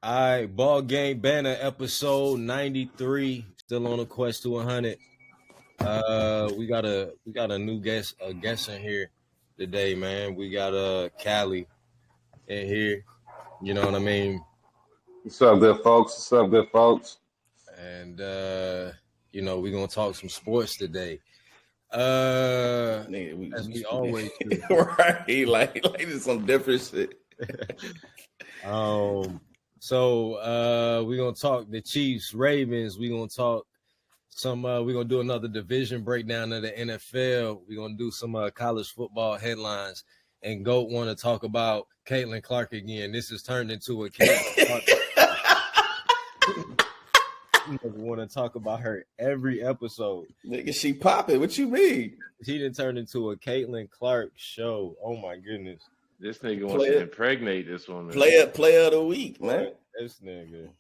All right, Ballgame Banter episode 93. Still on the quest to 100. We got a new guest in here today, man. We got Callie in here. You know what I mean? What's up, good folks? What's up, good folks? And we're gonna talk some sports today. As we always do. Right, like it's some different shit. So we're gonna talk the Chiefs, Ravens. We're gonna talk some. We're gonna do another division breakdown of the NFL. We're gonna do some college football headlines. And Goat want to talk about Caitlin Clark again. This has turned into a Caitlin Clark. Want to talk about her every episode. Nigga, she popping. What you mean? She done turned into a Caitlin Clark show. Oh my goodness. This nigga wants to impregnate this woman. Player of the week, man. This nigga.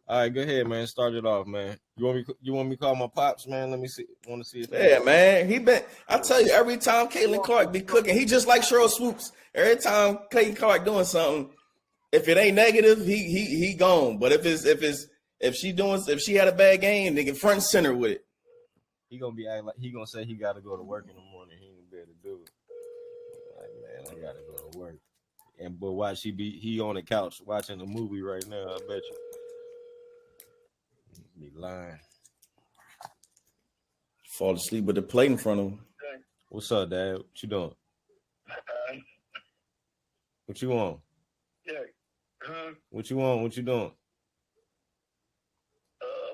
All right, go ahead, man. Start it off, man. You want me to call my pops, man? Let me see. Want to see if man. I tell you, every time Caitlin Clark be cooking, he just like Sheryl Swoopes. Every time Caitlin Clark doing something, if it ain't negative, he gone. But if she had a bad game, nigga, front and center with it. He gonna be acting like he gonna say he gotta go to work in the morning. He ain't be able to do it. Like, man, I gotta go to work. But watch he on the couch watching a movie right now. I bet you. Be lying. Fall asleep with the plate in front of him. What's up, Dad? What you doing? What you want? Yeah. What you want? What you doing?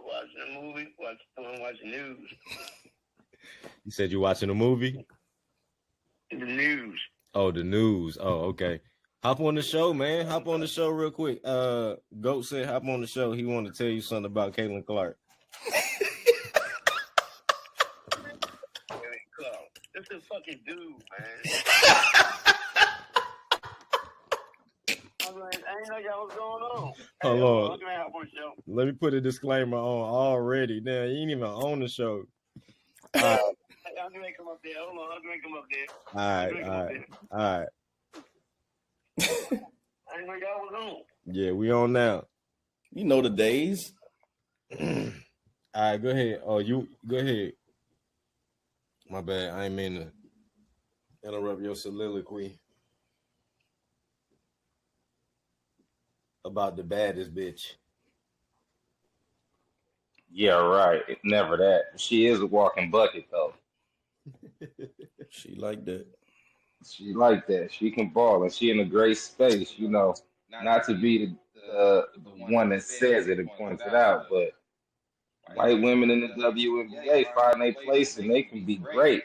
Watching a movie. Watching news. You said you watching a movie? The news. Oh, the news. Oh, okay. Hop on the show, man. Hop on the show real quick. Goat said hop on the show. He wanted to tell you something about Caitlin Clark. This is a fucking dude, man. I didn't know y'all was going on. Hold on. How can I hop on the show? Let me put a disclaimer on already. Now, you ain't even on the show. All right. I'm going to come up there. Hold on. I'm going to come up there. All right. I didn't know y'all was on. Yeah, we on now. You know the days. All right, go ahead. Oh, you go ahead. My bad. I ain't mean to interrupt your soliloquy about the baddest bitch. Yeah, right. Never that. She is a walking bucket, though. She like that. She like that. She can ball, and she in a great space. You know, not to be the one that says it and points it out, but white women in the WNBA find their place, and they can be great.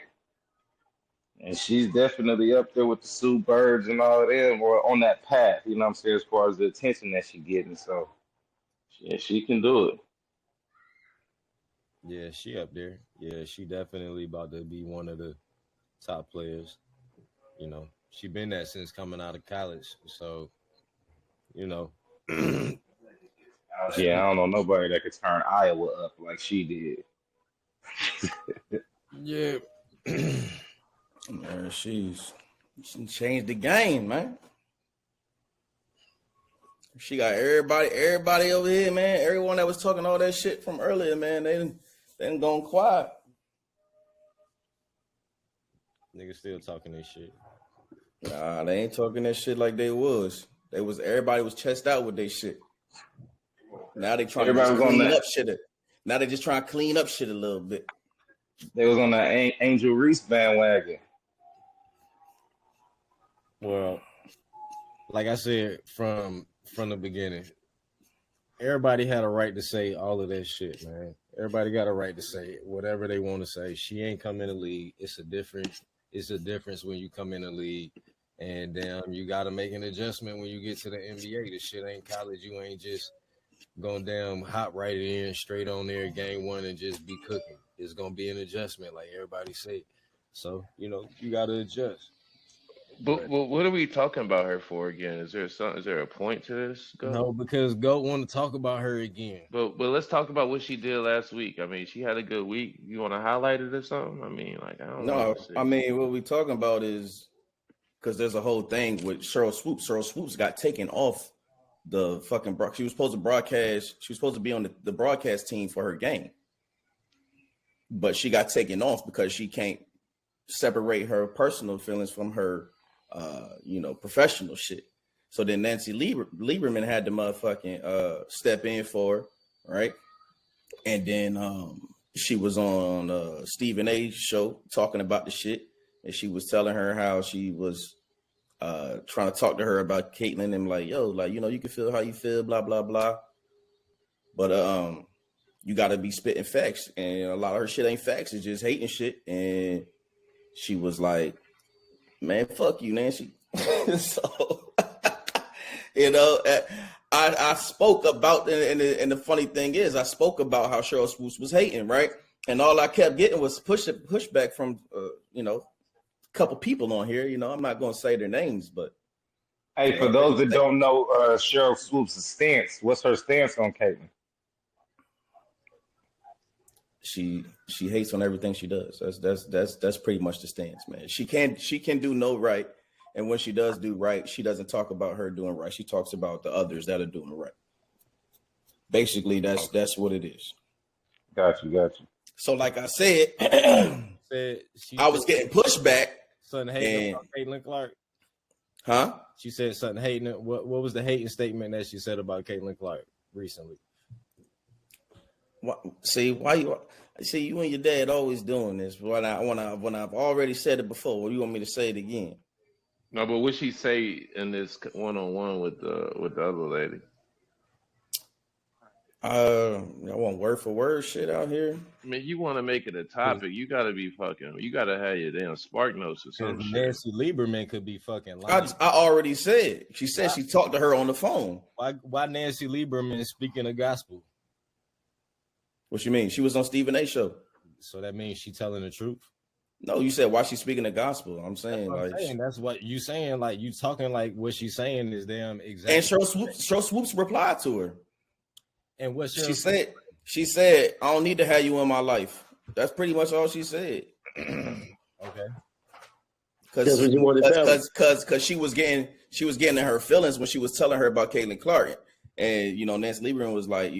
And she's definitely up there with the Sue Birds and all of them, or on that path. You know what I'm saying? As far as the attention that she's getting, so yeah, she can do it. Yeah, she up there. Yeah, she definitely about to be one of the top players. You know, she been that since coming out of college. So, you know. Yeah, I don't know nobody that could turn Iowa up like she did. Yeah. Man, she changed the game, man. She got everybody over here, man. Everyone that was talking all that shit from earlier, man, they done gone quiet. Niggas still talking this shit. Nah, they ain't talking that shit like they was. Everybody was chest out with their shit. Now they trying to clean up shit. Now they just trying to clean up shit a little bit. They was on the Angel Reese bandwagon. Well, like I said from the beginning, everybody had a right to say all of that shit, man. Everybody got a right to say whatever they want to say. She ain't come in the league. It's a difference when you come in the league. And damn, you got to make an adjustment when you get to the NBA. This shit ain't college. You ain't just going down, hop right in, straight on there, game one, and just be cooking. It's going to be an adjustment, like everybody said. So, you know, you got to adjust. But what are we talking about her for again? Is there a point to this? No, because Goat want to talk about her again. But let's talk about what she did last week. I mean, she had a good week. You want to highlight it or something? I mean, like, I don't know. No, I mean, what we talking about is because there's a whole thing with Sheryl Swoopes. Sheryl Swoopes got taken off the fucking she was supposed to broadcast. She was supposed to be on the broadcast team for her game, but she got taken off because she can't separate her personal feelings from her, professional shit. So then Nancy Lieberman had to motherfucking step in for her, right? And then she was on Stephen A's show talking about the shit, and she was telling her how she was trying to talk to her about Caitlyn and like, yo, like, you can feel how you feel, blah, blah, blah. But you got to be spitting facts. And a lot of her shit ain't facts. It's just hating shit. And she was like, man, fuck you, Nancy. So, I spoke about, and the funny thing is, I spoke about how Sheryl Swoopes was hating, right? And all I kept getting was pushback from, couple people on here. I'm not going to say their names, but Hey, for those that don't know Sheryl Swoopes' stance, what's her stance on Caitlyn? She hates on everything she does. That's pretty much the stance, man. She can do no right, and when she does do right, she doesn't talk about her doing right. She talks about the others that are doing right. Basically, that's what it is. Got you. So, like I said, I was getting pushback. Something hating about Caitlin Clark. Huh? She said something hating. What was the hating statement that she said about Caitlin Clark recently? You and your dad always doing this. When I've already said it before, what do you want me to say it again? No, but what she say in this one-on-one with the other lady? I want word for word shit out here. I mean, you want to make it a topic, you got to have your damn spark notes or something. Nancy Lieberman could be fucking lying. I already said. She said she talked to her on the phone. Why Nancy Lieberman is speaking the gospel? What you mean? She was on Stephen A. show. So that means she telling the truth? No, you said why she's speaking the gospel. I'm saying that's what you saying. Like you talking like what she's saying is damn exactly. And Sheryl Swoopes replied to her. And what she said? She said, "I don't need to have you in my life." That's pretty much all she said. Okay. Because she was getting in her feelings when she was telling her about Caitlin Clark, and Nancy Lieberman was like,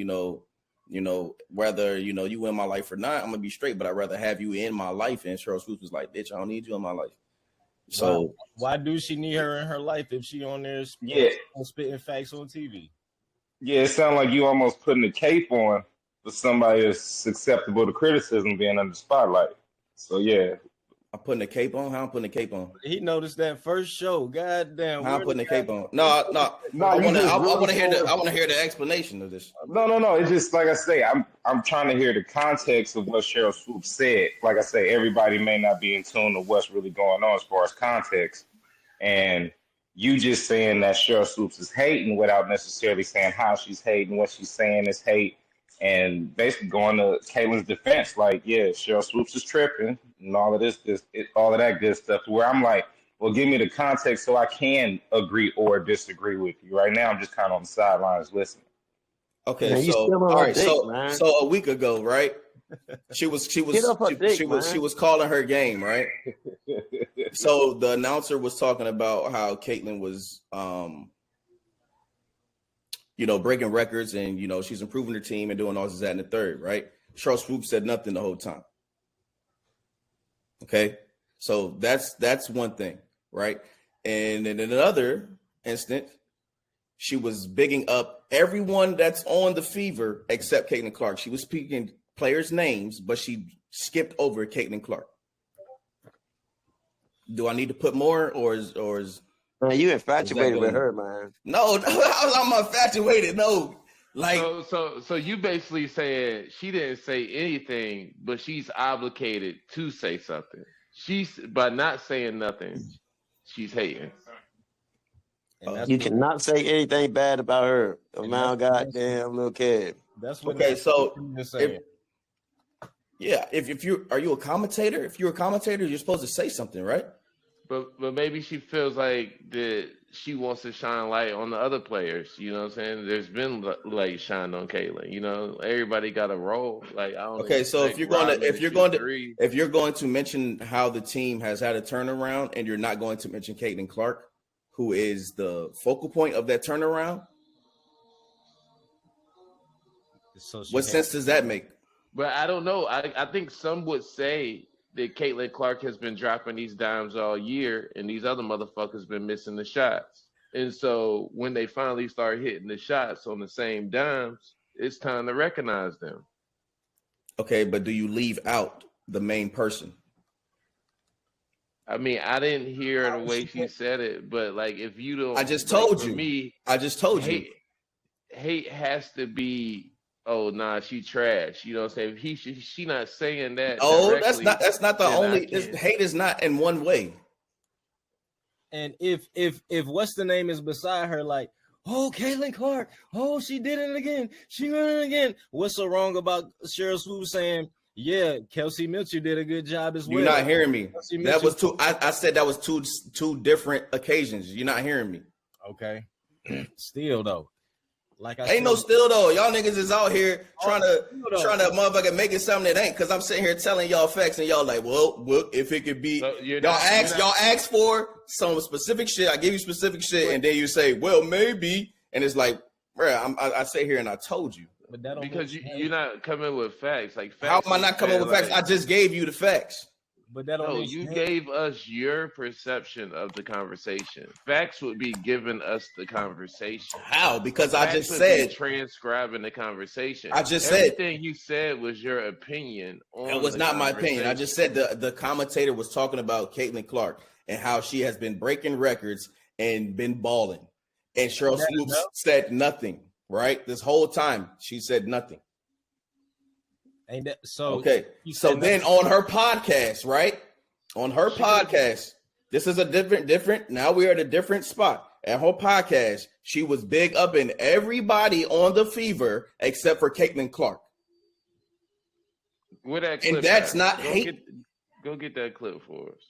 whether you in my life or not, I'm gonna be straight, but I'd rather have you in my life. And Sheryl Swoopes was like, bitch, I don't need you in my life. So why do she need her in her life if she on there spitting facts on TV? Yeah, it sounds like you almost putting a cape on for somebody that's susceptible to criticism being under the spotlight. So yeah. I'm putting a cape on? How I'm putting a cape on? He noticed that first show. God damn. How I'm putting a cape on? No. I want to hear the explanation of this. No. It's just like I say, I'm trying to hear the context of what Sheryl Swoopes said. Like I say, everybody may not be in tune to what's really going on as far as context. And you just saying that Sheryl Swoopes is hating without necessarily saying how she's hating, what she's saying is hate, and basically going to Caitlin's defense, like, yeah, Sheryl Swoopes is tripping and all of all of that good stuff. To where I'm like, well, give me the context so I can agree or disagree with you. Right now, I'm just kind of on the sidelines listening. Okay, man, so a week ago, right? She was calling her game, right? So the announcer was talking about how Caitlyn was breaking records and she's improving her team and doing all this, that, and the third, right? Sheryl Swoopes said nothing the whole time. Okay, so that's one thing, right? And in another instance, she was bigging up everyone that's on the Fever except Caitlin Clark. She was speaking players' names, but she skipped over Caitlin Clark. Do I need to put more, or is man, you infatuated with her, man? No, I'm infatuated. No, like so you basically saying she didn't say anything, but she's obligated to say something. She's by not saying nothing, she's hating. You cannot say anything bad about her. Amount goddamn little kid. That's what. Okay, so if you a commentator? If you're a commentator, you're supposed to say something, right? But maybe she feels like that she wants to shine light on the other players. You know what I'm saying? There's been light shined on Caitlyn. Everybody got a role. Like I don't. Okay, so if you're going to mention how the team has had a turnaround, and you're not going to mention Caitlin Clark, who is the focal point of that turnaround, So What sense does that make? But I don't know. I think some would say that Caitlin Clark has been dropping these dimes all year, and these other motherfuckers been missing the shots. And so when they finally start hitting the shots on the same dimes, it's time to recognize them. Okay, but do you leave out the main person? I mean, I didn't hear the way she said it, but like, if you don't, I just told for you. Me, I just told you. Hate has to be. Oh nah, she trash. You know what I'm saying? She not saying that. Oh, that's not the only. Hate is not in one way. And if what's the name is beside her, like, oh, Caitlin Clark, oh, she did it again. She did it again. What's so wrong about Sheryl Swoopes saying, yeah, Kelsey Mitchell did a good job as well? You're not hearing me. That was two. I said that was two different occasions. You're not hearing me. Okay. Still though. Like I ain't said, no still though. Y'all niggas is out here trying to motherfucker make it something that ain't. Cause I'm sitting here telling y'all facts and y'all like, well, if it could be, so y'all ask for some specific shit. I give you specific shit, and then you say, well, maybe, and it's like, bro, I sit here and I told you. But that don't because you're not coming with facts. Like, facts. How am I not coming with facts? I just gave you the facts. But that don't. No, you gave us your perception of the conversation. Facts would be giving us the conversation. How? Because facts I just said transcribing the conversation. I just said everything you said was your opinion. It was not my opinion. I just said the commentator was talking about Caitlin Clark and how she has been breaking records and been balling. And Sheryl Swoopes said nothing. Right? This whole time she said nothing. Ain't that so? Okay. So then on her podcast, right? On her podcast, this is a different. Now we are at a different spot. At her podcast, she was big up in everybody on the Fever except for Caitlin Clark. Where that clip and that's at? not hate. Go get that clip for us.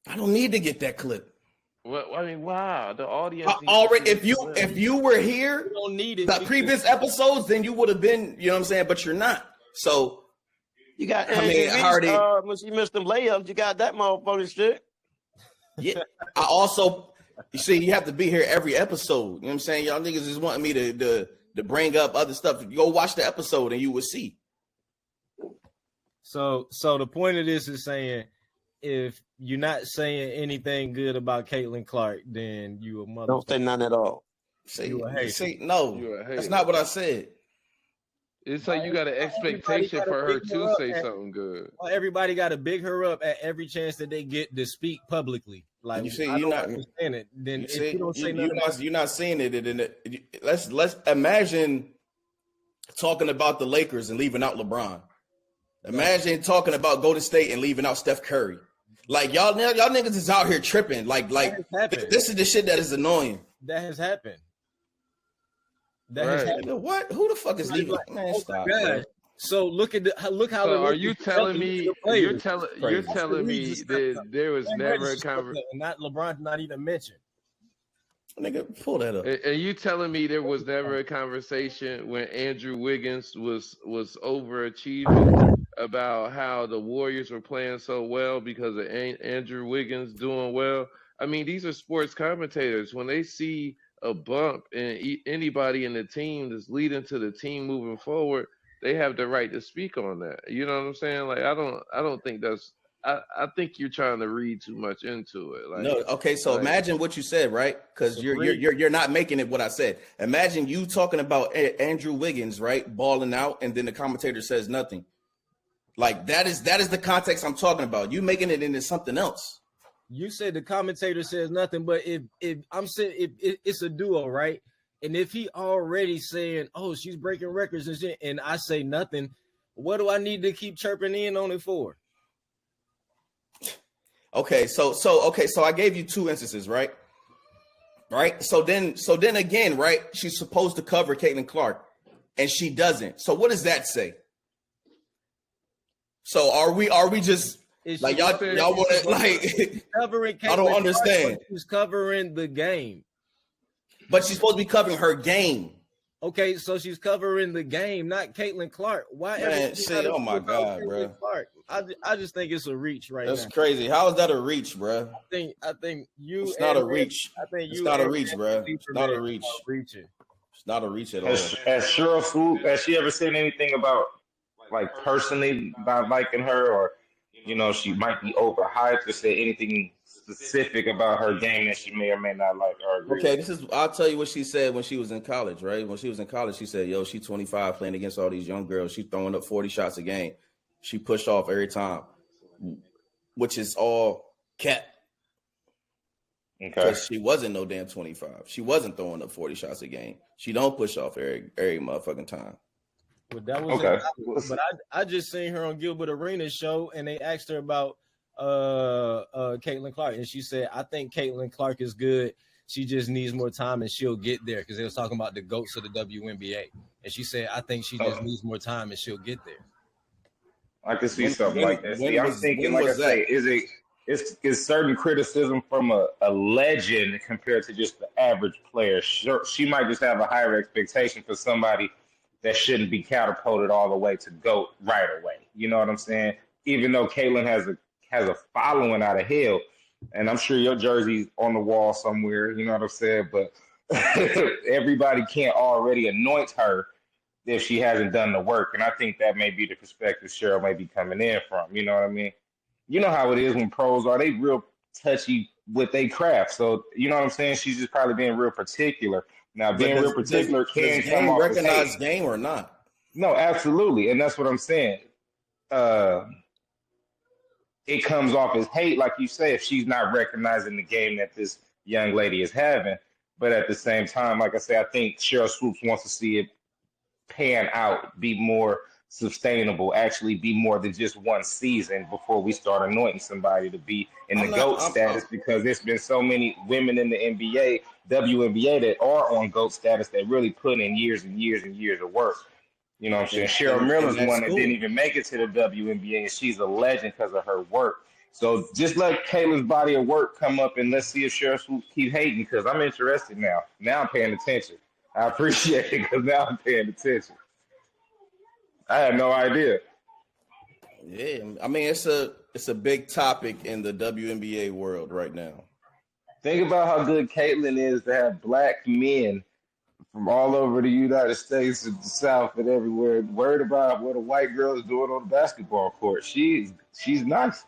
I don't need to get that clip. Well, I mean, wow, the audience already. If you were here, you don't need it. The previous episodes, then you would have been. You know what I'm saying? But you're not. So you got. When she missed them layups, you got that motherfucking shit. Yeah. I also, you see, you have to be here every episode. You know what I'm saying? Y'all niggas just wanting me to bring up other stuff. You go watch the episode and you will see. So the point of this is saying, if you're not saying anything good about Caitlin Clark, then you a mother. Don't say none at all. No, that's not what I said. It's like you got an expectation for her to say something good. Well, everybody got to big her up at every chance that they get to speak publicly. Like, you see, you're not understand it. Then if you don't say you're not seeing it. Let's imagine talking about the Lakers and leaving out LeBron. Imagine talking about Golden State and leaving out Steph Curry. Like y'all niggas is out here tripping. Like this is the shit that is annoying. That has happened. What? Who the fuck is leaving? Man, stop. So look how. So are you telling me? You're telling me that there was never a conversation. Not LeBron, not even mentioned. Nigga, pull that up. And you telling me there was never a conversation when Andrew Wiggins was overachieving about how the Warriors were playing so well because of Andrew Wiggins doing well? I mean, these are sports commentators. When they see a bump in anybody in the team that's leading to the team moving forward, they have the right to speak on that. You know what I'm saying? Like, I don't think that's. I think you're trying to read too much into it. Like, no, okay. So imagine what you said, right? Because you're not making it what I said. Imagine you talking about Andrew Wiggins, right, balling out, and then the commentator says nothing. Like that is the context I'm talking about. You making it into something else. You said the commentator says nothing, but if I'm saying if it's a duo, right? And if he already saying, "Oh, she's breaking records and shit," and I say nothing, what do I need to keep chirping in on it for? Okay, so I gave you two instances, right? Right. So then again, right? She's supposed to cover Caitlin Clark, and she doesn't. So what does that say? So are we just like y'all want to like covering? I don't understand. She's covering the game, but she's supposed to be covering her game. Okay, so she's covering the game, not Caitlin Clark. Why? Man, shit, oh my God, bro. Clark? I just think it's a reach right That's now. crazy. How is that a reach, bro? I think you. It's not a reach. I think it's not a reach, bro. It's not a reach. Reaching. It's not a reach at all. Has Sheryl Swoopes, has she ever said anything about, like, personally about liking her, or she might be overhyped, or say anything specific about her game that she may or may not like or agree Okay, with? I'll tell you what she said when she was in college, right? When she was in college, she said, yo, she 25 playing against all these young girls. She throwing up 40 shots a game. She pushed off every time, which is all cap. Okay. Because she wasn't no damn 25. She wasn't throwing up 40 shots a game. She don't push off every motherfucking time. But that was Okay. But I just seen her on Gilbert Arenas show, and they asked her about Caitlin Clark, and she said, I think Caitlin Clark is good. She just needs more time, and she'll get there, because they was talking about the GOATs of the WNBA. And she said, I think she just needs more time, and she'll get there. I can see something like that. See, I'm thinking, like I say, is certain criticism from a legend compared to just the average player. Sure, she might just have a higher expectation for somebody that shouldn't be catapulted all the way to GOAT right away. You know what I'm saying? Even though Caitlin has a following out of hell, and I'm sure your jersey's on the wall somewhere, you know what I'm saying? But everybody can't already anoint her if she hasn't done the work. And I think that may be the perspective Sheryl may be coming in from. You know what I mean? You know how it is when pros are. They real touchy with their craft. So, you know what I'm saying? She's just probably being real particular. Now, being real particular can come off as recognized game or not? No, absolutely. And that's what I'm saying. It comes off as hate, like you say, if she's not recognizing the game that this young lady is having. But at the same time, like I say, I think Sheryl Swoopes wants to see it pan out, be more sustainable, actually be more than just one season before we start anointing somebody to be in the GOAT status, because there's been so many women in the NBA, WNBA that are on GOAT status that really put in years and years and years of work. You know what I'm saying? Cheryl Miller's one that didn't even make it to the WNBA, and she's a legend because of her work. So just let Kayla's body of work come up, and let's see if Sheryl Swoopes keep hating, because I'm interested now. Now I'm paying attention. I appreciate it, because now I'm paying attention. I had no idea. Yeah, I mean, it's a big topic in the WNBA world right now. Think about how good Caitlin is to have black men from all over the United States and the South and everywhere worried about what a white girl is doing on the basketball court. She's nice.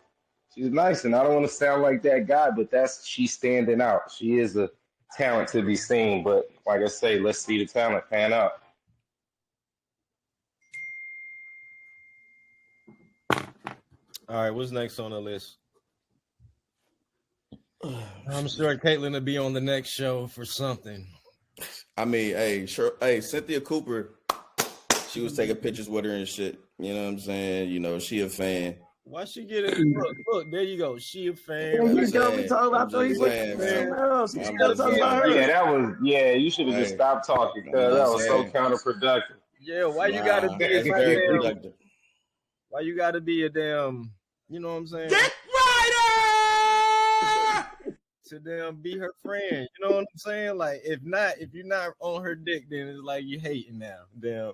She's nice, and I don't want to sound like that guy, but she's standing out. She is a talent to be seen, but like I say, let's see the talent pan out. All right, what's next on the list? I'm sure Caitlin will be on the next show for something. I mean, hey, Cynthia Cooper, she was taking pictures with her and shit. You know what I'm saying? You know, she a fan. Why she get it? Look, there you go. She a fan. Yeah, you don't be talking about things like else. You gotta talk about her. You should have just stopped talking, because that was so counterproductive. Yeah, why you gotta be a damn, why you gotta be a damn, you know what I'm saying? Dick rider! To them be her friend. You know what I'm saying? Like, if you're not on her dick, then it's like you hating now. Damn.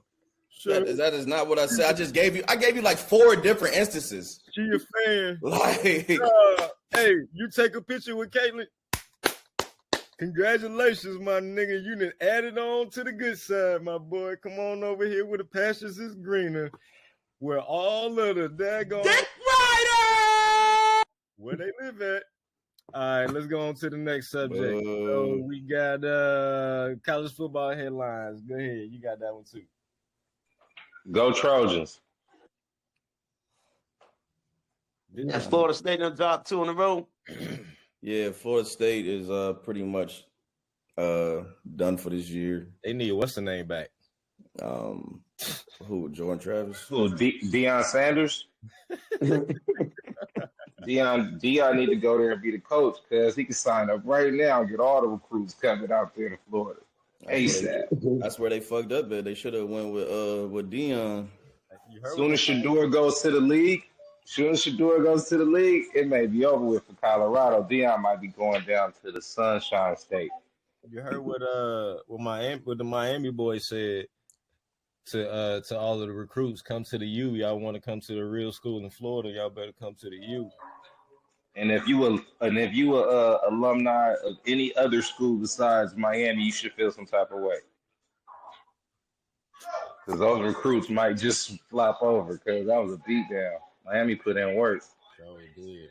Sure. That is not what I said. I gave you like 4 different instances. She a fan. Like, hey, you take a picture with Caitlin. Congratulations, my nigga. You done added on to the good side, my boy. Come on over here where the pastures is greener, where all of the daggone Dick rider! Where they live at. All right, let's go on to the next subject. So we got college football headlines. Go ahead. You got that one too. Go Trojans. That's Florida State done dropped 2 in a row. Yeah, Florida State is pretty much done for this year. They need what's the name back? Who? Jordan Travis? Who? Deion Sanders? Deion need to go there and be the coach, because he can sign up right now and get all the recruits coming out there to Florida. ASAP. That's where they fucked up at. They should have went with Deion. Soon as Shador goes to the league, it may be over with for Colorado. Deion might be going down to the Sunshine State. You heard what the Miami boys said to all of the recruits: come to the U. Y'all want to come to the real school in Florida? Y'all better come to the U. And if you were alumni of any other school besides Miami, you should feel some type of way. Because those recruits might just flop over because that was a beatdown. Miami put in work. So did.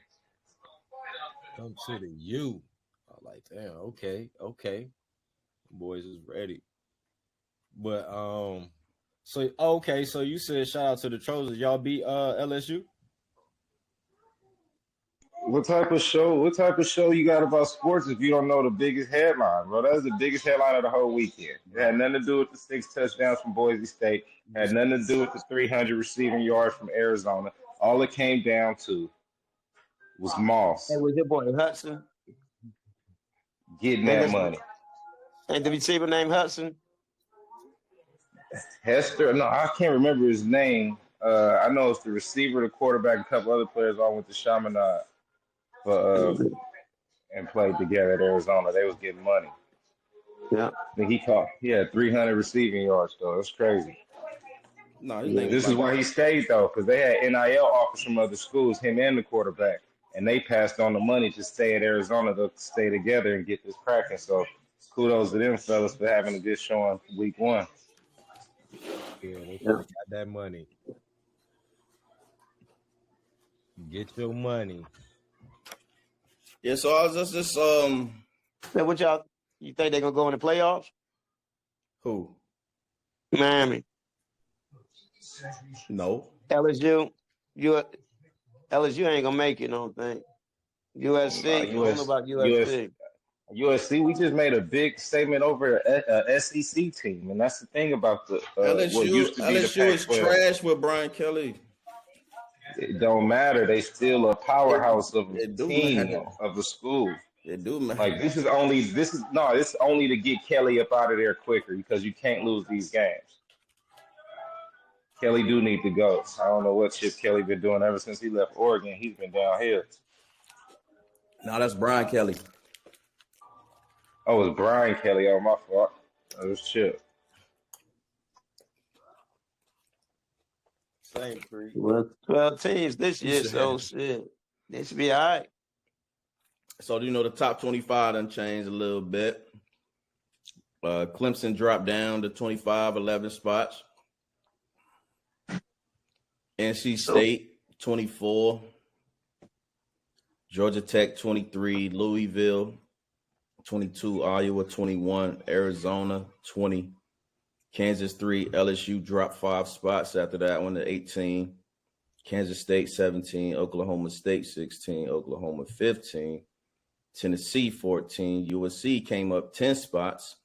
Come to the U. I'm like, damn, okay. Boys is ready. But so okay, so you said shout out to the Trojans. Y'all beat LSU? What type of show? What type of show you got about sports if you don't know the biggest headline, bro? That's the biggest headline of the whole weekend. It had nothing to do with the 6 touchdowns from Boise State. Had nothing to do with the 300 receiving yards from Arizona. All it came down to was Moss Hey, was your boy Hudson? getting Hey, that listen. money. Ain't the receiver named Hudson? Hester, no, I can't remember his name. I know it's the receiver, the quarterback, a couple other players all went to Chaminade for and played together at Arizona. They was getting money. Yeah. I think he had 300 receiving yards though. That's crazy. No, his name This is why he stayed though, because they had NIL offers from other schools, him and the quarterback, and they passed on the money to stay at Arizona to stay together and get this cracking. So kudos to them fellas for having a good showing week one. Yeah, they got that money. Get your money. Yeah, so I was just So what y'all? You think they're gonna go in the playoffs? who? Miami, No. LSU, LSU ain't gonna make it. I don't think. USC. I don't know about USC. USC, we just made a big statement over a SEC team, and that's the thing about the what used to be LSU the is Pac-12. trash with Brian Kelly. It don't matter. They still a powerhouse of a It do team matter. of the school. It do matter. Like it's only to get Kelly up out of there quicker because you can't lose these games. Kelly do need to go. I don't know what Chip Kelly been doing ever since he left Oregon. He's been downhill. No, that's Brian Kelly. Oh, it was Brian Kelly. Oh, my fault. It was Chip. Same three. Well, 12 teams this year, so shit. They should be all right. So you know the top 25 done changed a little bit. Clemson dropped down to 25, 11 spots. NC State 24. Georgia Tech 23. Louisville 22. Iowa 21. Arizona 20. Kansas 3. LSU dropped 5 spots after that one to 18. Kansas State 17. Oklahoma State 16. Oklahoma 15. Tennessee 14. USC came up 10 spots.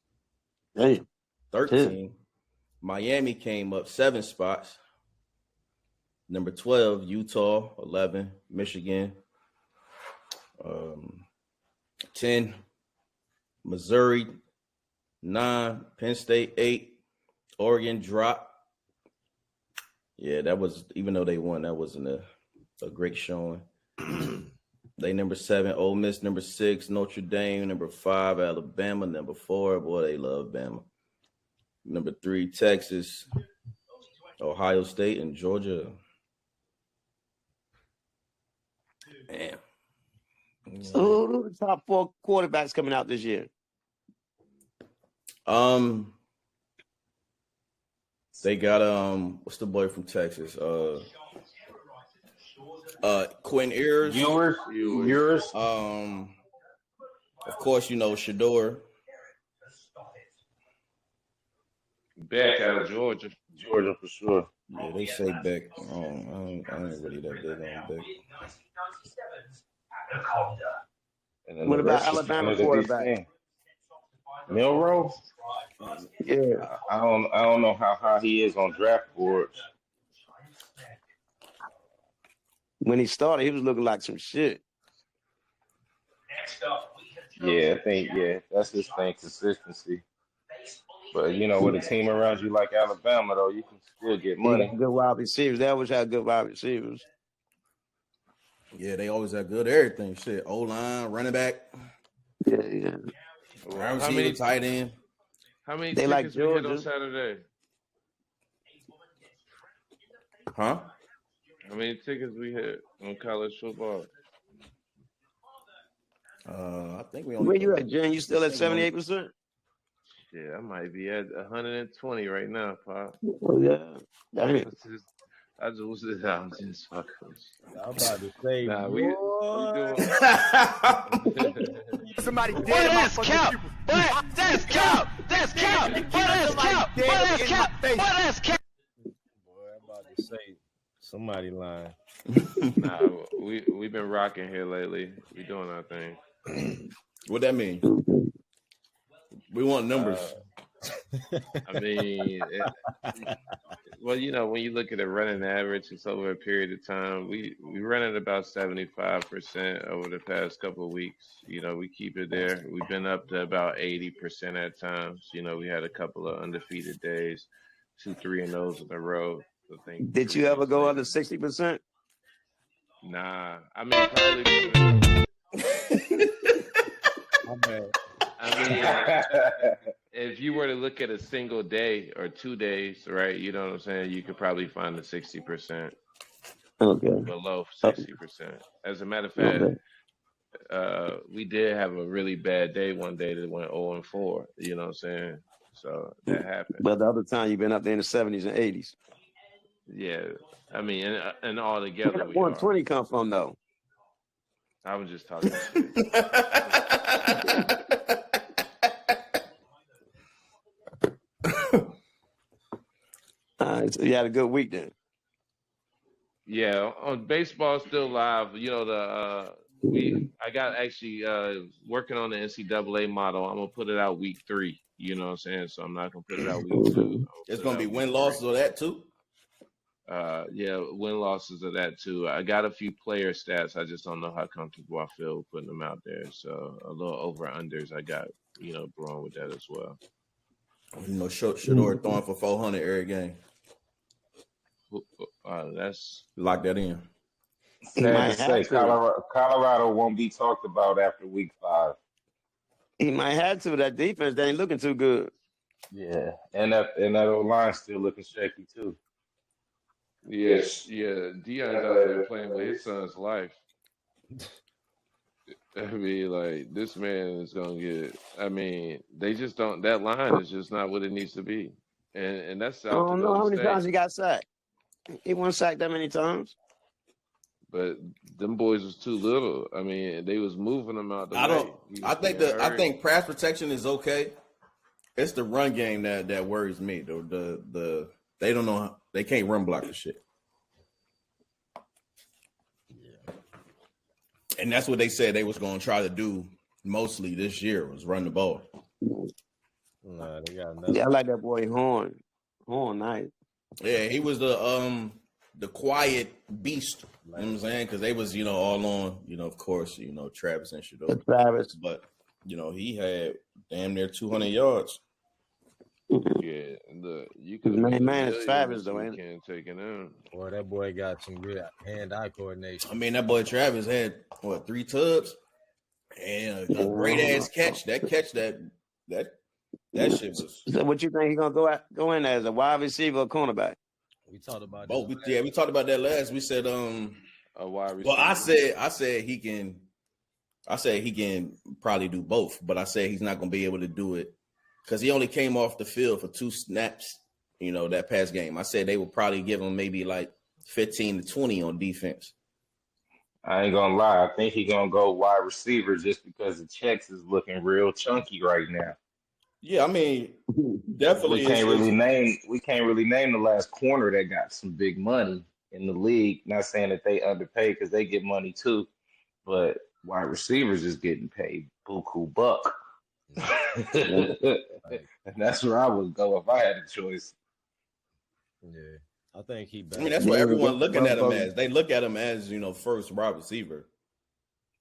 Damn. 13. Miami came up 7 spots. Number 12, Utah. 11, Michigan. 10, Missouri. 9, Penn State. 8, Oregon dropped. Yeah, that was, even though they won, that wasn't a great showing. They number 7, Ole Miss number 6, Notre Dame number 5, Alabama number 4. Boy, they love Bama. Number 3, Texas, Ohio State, and Georgia. Damn. So who are the top 4 quarterbacks coming out this year? They got what's the boy from Texas? Quinn Ewers. Yours. Of course, you know Shador. Back out of Georgia. Georgia for sure. Yeah, they say Beck. I ain't really that big on Beck. And then What the about rest is Alabama under the quarterback? DC. Milroe? Yeah. I don't know how high he is on draft boards. When he started, he was looking like some shit. Yeah, I think that's his thing, consistency. But you know, with a team around you like Alabama, though, you can still get money. Good wide receivers. They always had good wide receivers. Yeah, they always have good everything. Shit, O-line, running back, Yeah. round receiver, tight end. How many They like tickets we hit on Georgia. Saturday? Huh? How many tickets we hit on college football? I think we only. Where you at, Jen? You still at 78%? Shit, I might be at 120 right now, Pop. Oh, yeah. Damn. I'm just fucking. I'm about to say, Nah, we boy. doing. Somebody dead in my fucking people. But that's cap. That's cap. But that's cap. But that's cap. But that's cap. Boy, I'm about to say, somebody lying. Nah, we've been rocking here lately. We doing our thing. What that mean? We want numbers. I mean, well, you know, when you look at a running average, it's over a period of time. We run at about 75% over the past couple of weeks. You know, we keep it there. We've been up to about 80% at times. You know, we had a couple of undefeated days, 2, 3-0 in a row. I think. Did you ever go under 60%? Nah, I mean probably. I mean, if you were to look at a single day or 2 days, right? You know what I'm saying? You could probably find the 60%. Okay. Below 60%. As a matter of fact, we did have a really bad day one day that went 0-4. You know what I'm saying? So that happened. But the other time you've been up there in the 70s and 80s. Yeah, I mean, and all together, Where did 120 come from, though? I was just talking shit. So you had a good week then. Yeah, on baseball still live. You know I got actually working on the NCAA model. I'm gonna put it out week 3. You know what I'm saying? So I'm not gonna put it out week 2. It's gonna be win losses of that too. Yeah, win losses of that too. I got a few player stats. I just don't know how comfortable I feel with putting them out there. So a little over unders. I got brewing with that as well. You know, Shador throwing for 400 every game. That's Lock that in. Sad to say, Colorado won't be talked about after week 5. He might have to. That defense, they ain't looking too good. Yeah, and that O-line still looking shaky too. yes, yeah. Dion's out there playing with his son's life. I mean, like this man is gonna get. I mean, they just don't. That line is just not what it needs to be, and that's I South don't know how many times he got sacked. He wasn't sacked that many times. But them boys was too little. I mean, they was moving them out the way. I think pass protection is okay. It's the run game that worries me. The they don't know they can't run block the shit. Yeah. And that's what they said they was going to try to do mostly this year was run the ball. Nah, they got nothing. Yeah, I like that boy Horn. Horn, nice. Yeah, he was the quiet beast. You know what I'm saying? Because they was, all on, of course, Travis and Shador. Travis. But, he had damn near 200 yards. Yeah, look, you could man is Travis though, ain't it? Can't take it out. Boy, that boy got some good hand-eye coordination. I mean, that boy Travis had 3 tubs and a great ass catch. That shit was. So what you think he gonna go in as a wide receiver or cornerback? We talked about both. We talked about that last. We said a wide receiver. Well, I said he can. I said he can probably do both, but I said he's not gonna be able to do it because he only came off the field for 2 snaps. That past game. I said they would probably give him maybe like 15 to 20 on defense. I ain't gonna lie. I think he's gonna go wide receiver just because the checks is looking real chunky right now. Yeah, I mean, definitely. We can't really name the last corner that got some big money in the league. Not saying that they underpaid because they get money too, but wide receivers is getting paid buku buck. And that's where I would go if I had a choice. Yeah, I think he better. I mean, that's what everyone looking at him as. They look at him as, first wide receiver.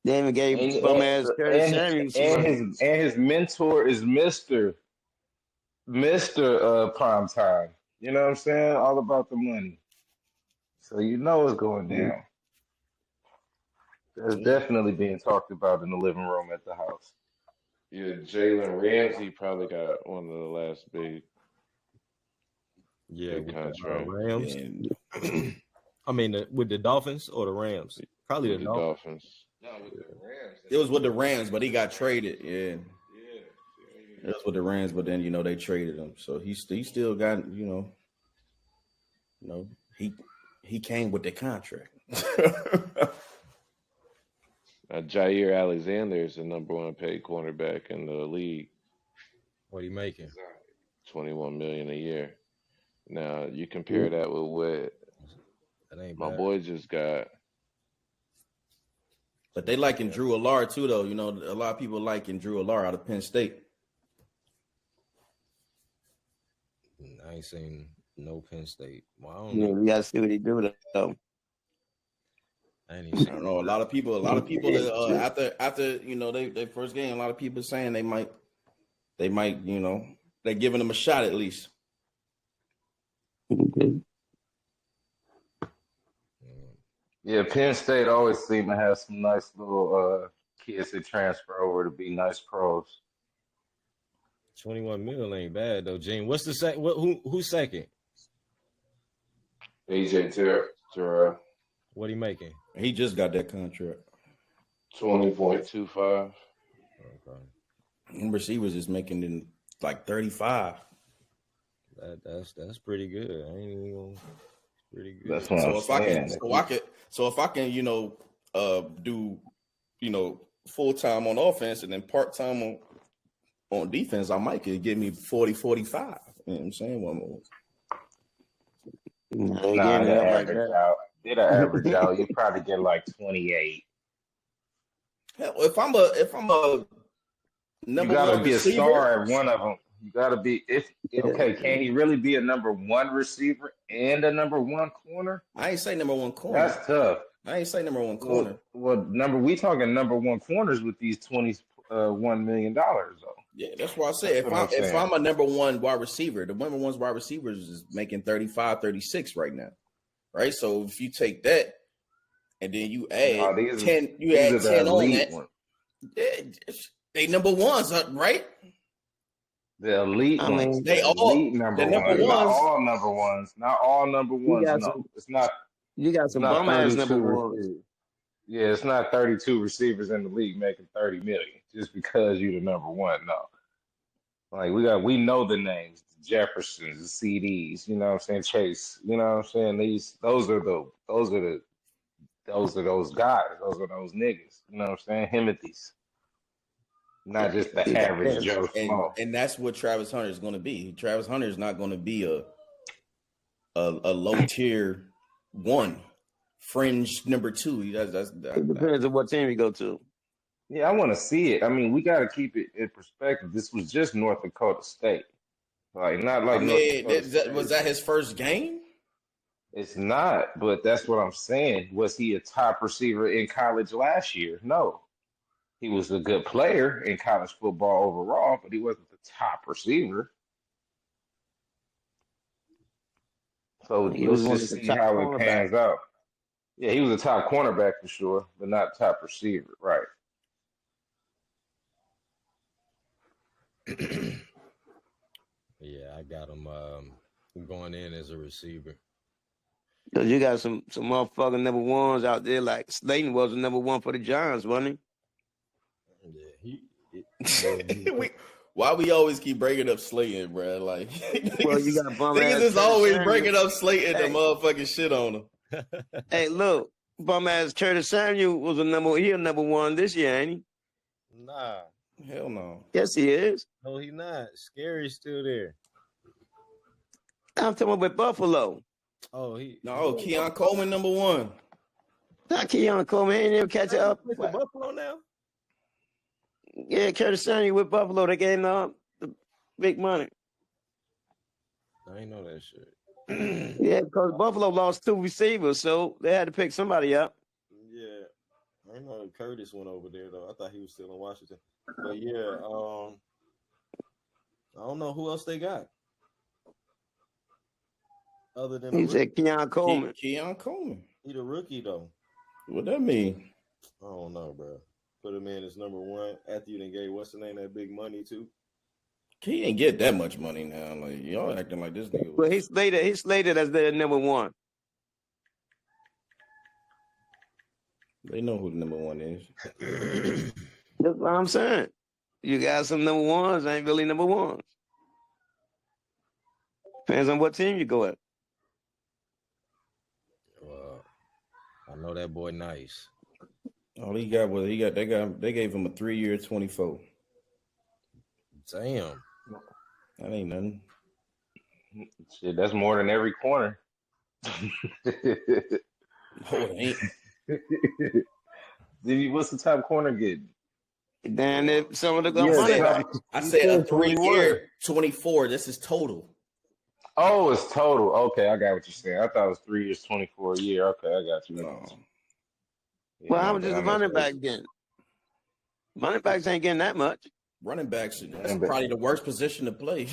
They even gave bum ass Curtis Samuels. And his mentor is Mr. Prime Time. You know what I'm saying? All about the money. So it's going down. That's definitely being talked about in the living room at the house. Yeah, Jalen Ramsey probably got one of the last big contract. Rams. I mean, with the Dolphins or the Rams? Probably the Dolphins. No, with the Rams. It was with the Rams, but he got traded. Yeah. That's what the Rams, but then they traded him, so he still got he came with the contract. Jair Alexander is the number one paid cornerback in the league. What he making? $21 million a year. Now you compare that with what That ain't my bad. boy just got. But they liking Drew Allard too, though. A lot of people liking Drew Allard out of Penn State. I ain't seen no Penn State. Well, I don't know. We gotta see what he do though. I ain't I even seen don't know. A lot of people after their first game, a lot of people saying they might they're giving them a shot at least. Okay. Yeah, Penn State always seem to have some nice little kids that transfer over to be nice pros. 21 mil ain't bad though, Gene. What's the second? Who's second? AJ Terrell, What he making? He just got that contract. 20.25. Okay. And receivers is making in like 35. That's pretty good. I ain't even gonna. Pretty good. That's what I'm saying. So if I can, do, full time on offense and then part time on defense, I might could give me 40, 45. You know what I'm saying? Nah, they average out. Did an average out? You probably get like 28. Hell, if I'm a number you gotta one be receiver, a star at one of them. You gotta be. Okay, can he really be a number one receiver and a number one corner? I ain't say number one corner. That's tough. I ain't say number one corner. Well, we talking number one corners with these $21 million though. Yeah, that's what I said. If I'm a number one wide receiver, the number one wide receivers is making 35, 36 right now. Right? So if you take that and then you add 10, you add 10 on that. They number ones, right? The elite ones. They all number ones. Not all number ones. Not all number ones. No, it's not. You got some bum ass number ones. Yeah, it's not 32 receivers in the league making 30 million just because you're the number one. No, like we know the names, the Jeffersons, the CDs. You know what I'm saying? Chase. You know what I'm saying? Those are those guys. Those are those niggas. You know what I'm saying? Himothy's. Not just the average Joe Schmo. And that's what Travis Hunter is going to be. Travis Hunter is not going to be a low tier one, fringe number two. It depends on what team you go to. Yeah, I want to see it. I mean, we got to keep it in perspective. This was just North Dakota State, like not like. Was that his first game? It's not, but that's what I'm saying. Was he a top receiver in college last year? No. He was a good player in college football overall, but he wasn't the top receiver. So let's just see how it pans out. Yeah, he was a top cornerback for sure, but not top receiver, right? Yeah, I got him going in as a receiver. Cause you got some motherfucking number ones out there, like Slayton was the number one for the Giants, wasn't he? Why we always keep bringing up Slayton, bro? Like, well, you got bum niggas ass is always Samuel. bringing up Slayton and motherfucking shit on him. Hey, look, bum ass Curtis Samuel was a number one this year, ain't he? Nah, hell no. Yes, he is. No, he not. Scary's still there. I'm talking about with Buffalo. Oh, Keon Coleman number one. Not Keon Coleman. Ain't even catch up. With Buffalo now. Yeah, Curtis Samuel with Buffalo. They gave him the big money. I ain't know that shit. Yeah, because Buffalo lost two receivers, so they had to pick somebody up. Yeah, I ain't know Curtis went over there though. I thought he was still in Washington. But yeah, I don't know who else they got. Other than he said Keon Coleman. Keon Coleman. He the rookie though. What that mean? I don't know, bro. Put him in as number one after you done gave what's the name that big money to. He ain't get that much money now. Like y'all acting like this nigga. Well, he's slated as their number one. They know who the number one is. That's what I'm saying. You got some number ones, ain't really number ones. Depends on what team you go at. I know that boy nice. All he got was they gave him a 3-year 24. Damn. That ain't nothing. Shit, that's more than every corner. No, it ain't. What's the top corner getting? Then if some of the Yeah, I said a 3-year 24. This is total. Oh, it's total. Okay, I got what you're saying. I thought it was 3 years, 24 a year. Okay, I got you. No. Yeah, well, how my much is bad. the running back getting? Running backs ain't getting that much. Running backs, that's probably the worst position to play.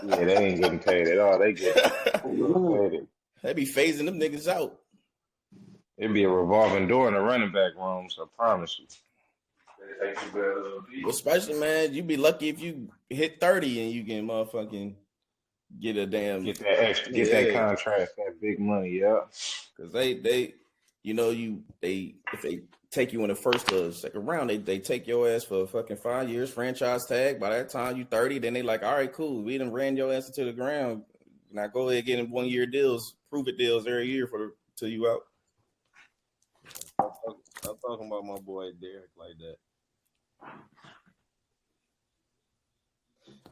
Yeah, they ain't getting paid at all. They get paid. They be phasing them niggas out. It'd be a revolving door in the running back room, so I promise you. Especially, man, you be lucky if you hit 30 and you can motherfucking get a damn Get that extra, get that contract, that big money, yeah. Because they if they take you in the first or second round, they take your ass for fucking 5 years, franchise tag. By that time you 30, then they like, all right, cool, we done ran your ass into the ground. Now go ahead and get in 1 year deals, prove it deals every year till you out. Stop talking about my boy Derek like that.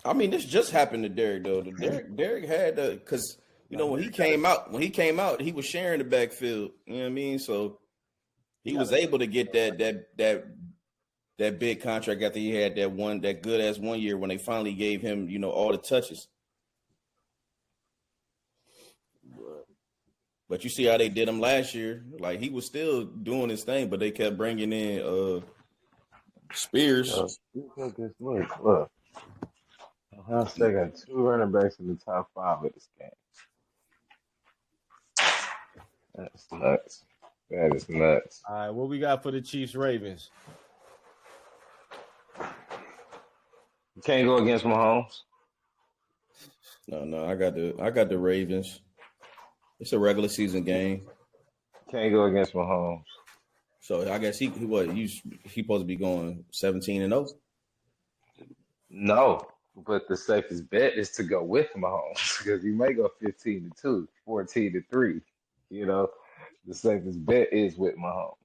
I mean, this just happened to Derek though. Derek had because when he came out, he was sharing the backfield. You know what I mean? So he was able to get that big contract after he had that good ass 1 year when they finally gave him all the touches. But you see how they did him last year. Like he was still doing his thing, but they kept bringing in Spears. Look. Ohio State got 2 running backs in the top 5 of this game. That's nuts. That is nuts. All right, what we got for the Chiefs Ravens? You can't go against Mahomes. No, I got the Ravens. It's a regular season game. Can't go against Mahomes. So I guess he supposed to be going 17-0. No, but the safest bet is to go with Mahomes because you may go 15-2, 14-3. The safest bet is with Mahomes.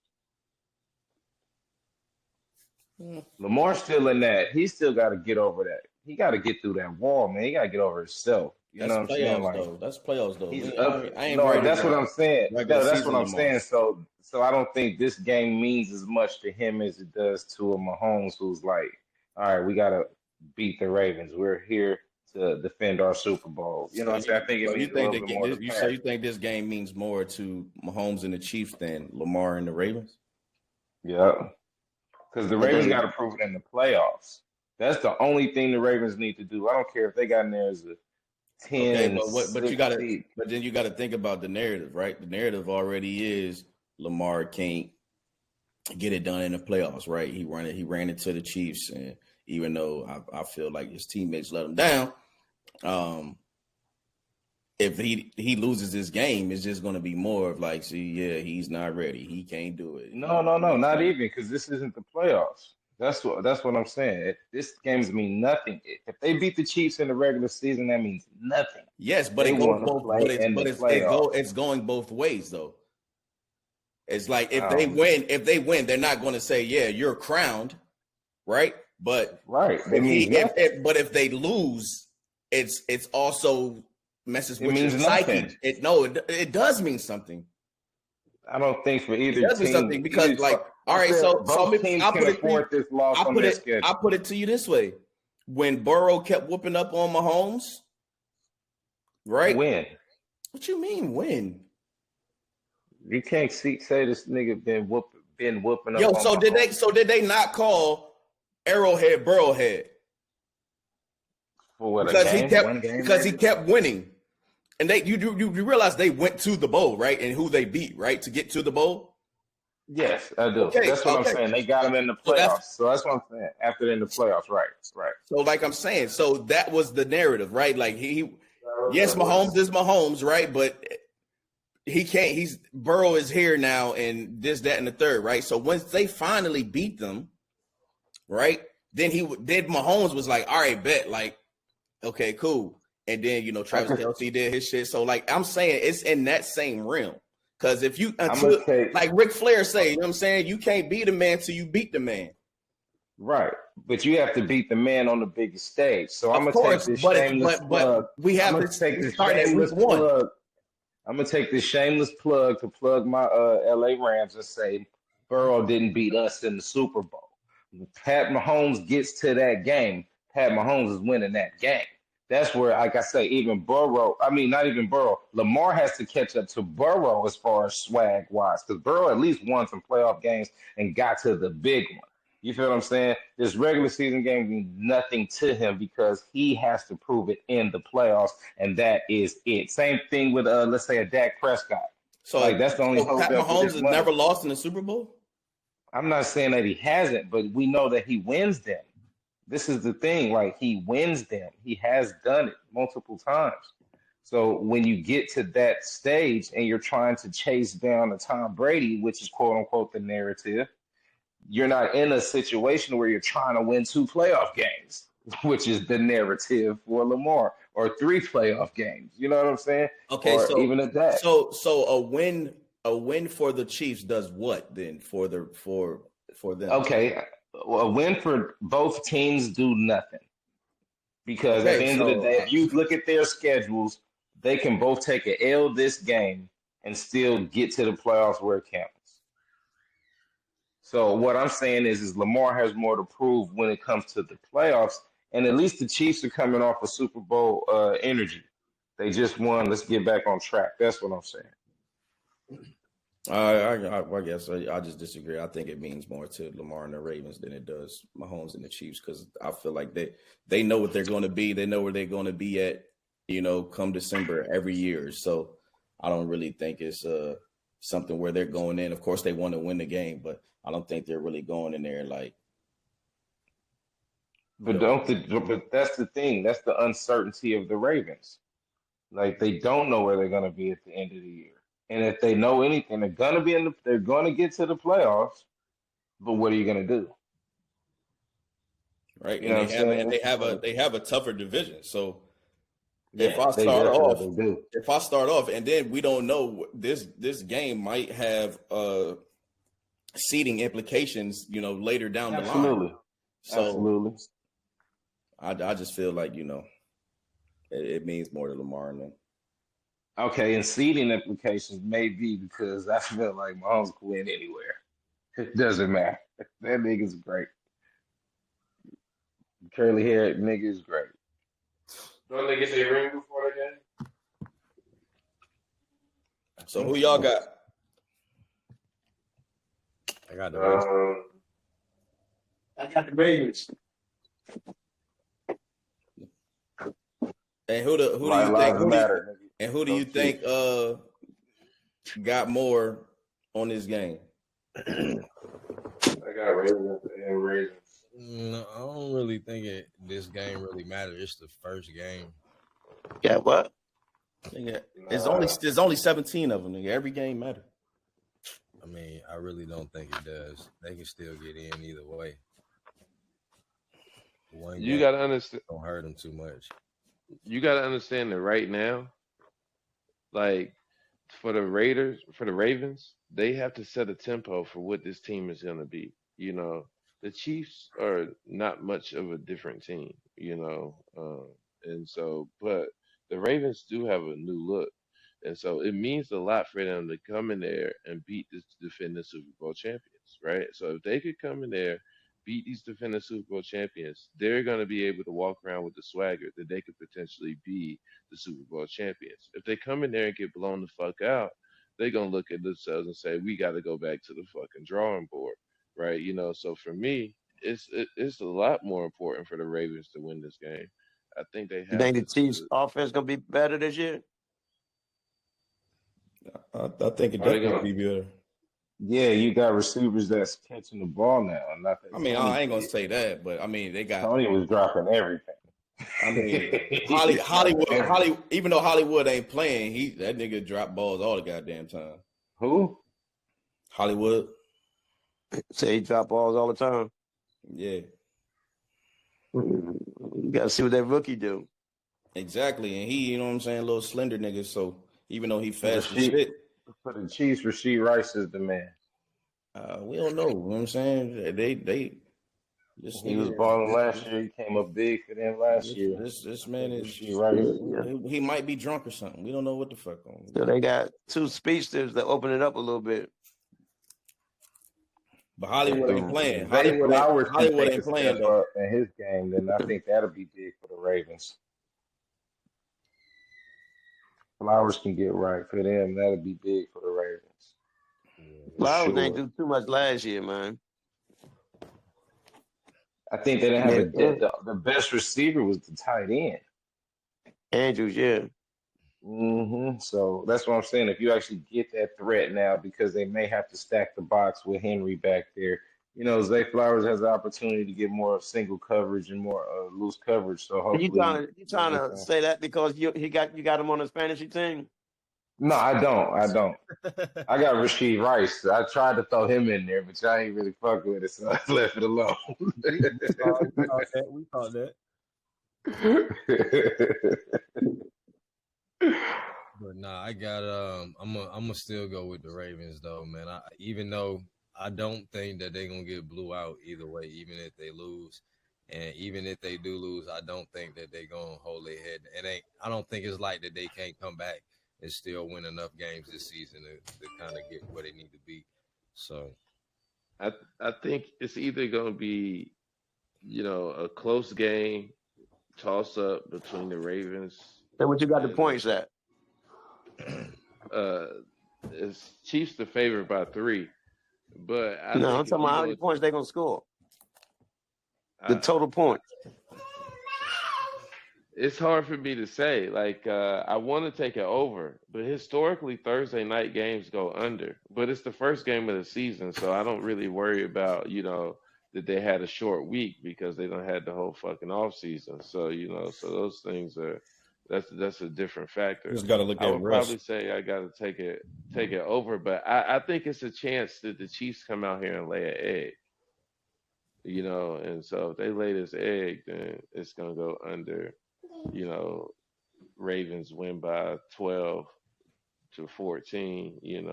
Lamar's still in that. He's still got to get over that. He got to get through that wall, man. He got to get over himself. You know what I'm saying? Like, that's playoffs, though. That's what I'm saying. That's what I'm saying. So I don't think this game means as much to him as it does to a Mahomes who's like, all right, we got to beat the Ravens. We're here to defend our Super Bowl. You know what I'm saying? I think it means a little bit more. So you think this game means more to Mahomes and the Chiefs than Lamar and the Ravens? Yeah. Because the Ravens got to prove it in the playoffs. That's the only thing the Ravens need to do. I don't care if they got in there as a 10. Okay, but then you gotta think about the narrative, right? The narrative already is Lamar can't get it done in the playoffs, right? He ran into the Chiefs, and even though I feel like his teammates let him down, if he loses this game, it's just gonna be more of like, he's not ready. He can't do it. No, not even, because this isn't the playoffs. That's what I'm saying. This games mean nothing. If they beat the Chiefs in the regular season, that means nothing. Yes, but it's going both ways though. It's like if they win, they're not going to say, "Yeah, you're crowned," right? But if they lose, it's also messes with your psyche. It does mean something. I don't think for either team. It does mean something because all right, so I'll put it to you this way: when Burrow kept whooping up on Mahomes, right? When? What you mean when? You can't say this nigga been whooping up. Yo, on Mahomes. So did they not call Arrowhead Burrowhead? For what? Because he kept winning, and you realize they went to the bowl, right? And who they beat, right, to get to the bowl. Yes, I do. Okay, that's what I'm saying. They got him in the playoffs. So that's what I'm saying. After they're in the playoffs, right. So like I'm saying, so that was the narrative, right? Like Mahomes is Mahomes, right? But he can't. Burrow is here now, and this, that, and the third, right? So once they finally beat them, right? then Mahomes was like, all right, bet, like, okay, cool. And then, Travis Kelce did his shit. So, like, I'm saying it's in that same realm. Because if you, like Ric Flair say, you know what I'm saying? You can't be the man till you beat the man. Right. But you have to beat the man on the biggest stage. So I'm going to take this shameless plug. We have I'm going to take this shameless plug. I'm going to take this shameless plug to plug my LA Rams and say Burrow didn't beat us in the Super Bowl. Pat Mahomes gets to that game. Pat Mahomes is winning that game. That's where, like I say, even Burrow, I mean, not even Burrow, Lamar has to catch up to Burrow as far as swag-wise, because Burrow at least won some playoff games and got to the big one. You feel what I'm saying? This regular season game means nothing to him because he has to prove it in the playoffs, and that is it. Same thing with, let's say, a Dak Prescott. So, like, that's the only Pat Mahomes has never lost in the Super Bowl? I'm not saying that he hasn't, but we know that he wins them. This is the thing, like he wins them. He has done it multiple times. So when you get to that stage and you're trying to chase down a Tom Brady, which is quote unquote the narrative, you're not in a situation where you're trying to win 2 playoff games, which is the narrative for Lamar, or 3 playoff games. You know what I'm saying? Okay, or so even at that. So a win for the Chiefs does what then for them? Okay. A win for both teams do nothing. Because at the end of the day, if you look at their schedules, they can both take an L this game and still get to the playoffs where it counts. So what I'm saying is Lamar has more to prove when it comes to the playoffs, and at least the Chiefs are coming off of Super Bowl energy. They just won. Let's get back on track. That's what I'm saying. I guess I just disagree. I think it means more to Lamar and the Ravens than it does Mahomes and the Chiefs, because I feel like they know what they're going to be. They know where they're going to be at, come December every year. So I don't really think it's something where they're going in. Of course, they want to win the game, but I don't think they're really going in there like. But that's the thing. That's the uncertainty of the Ravens. Like they don't know where they're going to be at the end of the year. And if they know anything, they're gonna get to the playoffs. But what are you gonna do? Right, and they have a tougher division. So if I start off, and then we don't know, this game might have seeding implications, later down the line. So absolutely. I just feel like it means more to Lamar and them. Okay, and seeding implications may be because I feel like Mahomes can win anywhere. It doesn't matter. That nigga's great. Curly hair nigga is great. Don't they get their ring before the game? So who y'all got? I got the Ravens. I got the Ravens. And who do you think got more on this game? I got Ravens and Ravens. No, I don't really think this game really matters. It's the first game. Yeah, what? There's only 17 of them. Nigga. Every game matters. I mean, I really don't think it does. They can still get in either way. You got to understand. Don't hurt them too much. You got to understand that right now, like for the Ravens, they have to set a tempo for what this team is going to be. The Chiefs are not much of a different team, and so, but the Ravens do have a new look. And so it means a lot for them to come in there and beat the defending Super Bowl champions, right? So if they could come in there, beat these defending Super Bowl champions, they're going to be able to walk around with the swagger that they could potentially be the Super Bowl champions. If they come in there and get blown the fuck out, they're going to look at themselves and say, we got to go back to the fucking drawing board, right? So for me, it's a lot more important for the Ravens to win this game. I think they have. You think the Chiefs' offense going to be better this year? I think it definitely be better. Yeah, you got receivers that's catching the ball now. I mean, I ain't gonna say that, but I mean, they got Tony was dropping everything. I mean, Hollywood. Even though Hollywood ain't playing, that nigga drop balls all the goddamn time. Who? Hollywood. Say he drop balls all the time. Yeah. You gotta see what that rookie do. Exactly, and he, you know what I'm saying, little slender nigga. So even though he fast as Rasheed, shit, for the Chiefs, Rasheed Rice is the man. we don't know. You know what I'm saying? They this He was nigga balling last year. He came up big for them last year. this I man think is Rasheed Rice. he might be drunk or something. We don't know what the fuck on. So they got two speedsters that open it up a little bit. But Hollywood ain't playing. If Zay Flowers can Hollywood take a ain't playing step though. up in his game, then I think that'll be big for the Ravens. Flowers can get right for them. That'll be big for the Ravens. Flowers Sure. ain't do too much last year, man. I think they didn't have Yeah. the best receiver was the tight end. Andrews, yeah. So that's what I'm saying. If you actually get that threat now, because they may have to stack the box with Henry back there, you know, Zay Flowers has the opportunity to get more single coverage and more loose coverage. So You hopefully, trying to say that because you got him on his fantasy team? No, I don't. I got Rasheed Rice. I tried to throw him in there, but y'all ain't really fucking with it, so I left it alone. We caught that. But nah, I got I'm gonna still go with the Ravens though, man. Even though I don't think that they're gonna get blew out either way, even if they lose. And even if they do lose, I don't think that they're gonna hold their head. I don't think it's like that they can't come back and still win enough games this season to kind of get where they need to be. So I think it's either going to be, a close game, toss up between the Ravens. Then what you got the points at? It's Chiefs the favorite by 3, but I'm talking about how many points they gonna score. The total points. It's hard for me to say. Like, I want to take it over, but historically Thursday night games go under. But it's the first game of the season, so I don't really worry about, that they had a short week because they don't had the whole fucking off season. So, so those things that's a different factor. You just gotta look at I would rest. probably say I gotta take it over, but I think it's a chance that the Chiefs come out here and lay an egg. And so if they lay this egg, then it's gonna go under. Ravens win by 12 to 14, and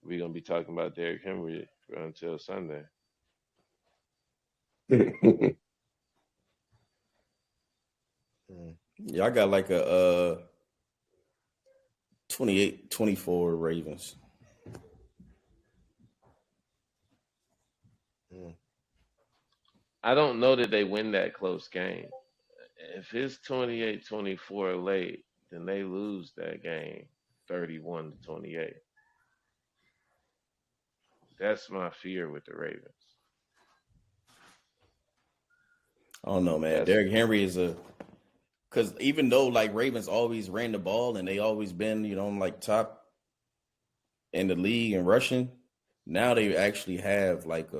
we're going to be talking about Derrick Henry until Sunday. Yeah, I got like a 28-24 Ravens. I don't know that they win that close game. If it's 28-24 late, then they lose that game 31-28. That's my fear with the Ravens. I don't know, man. Derrick Henry is because even though like Ravens always ran the ball and they always been, like top in the league and rushing, now they actually have like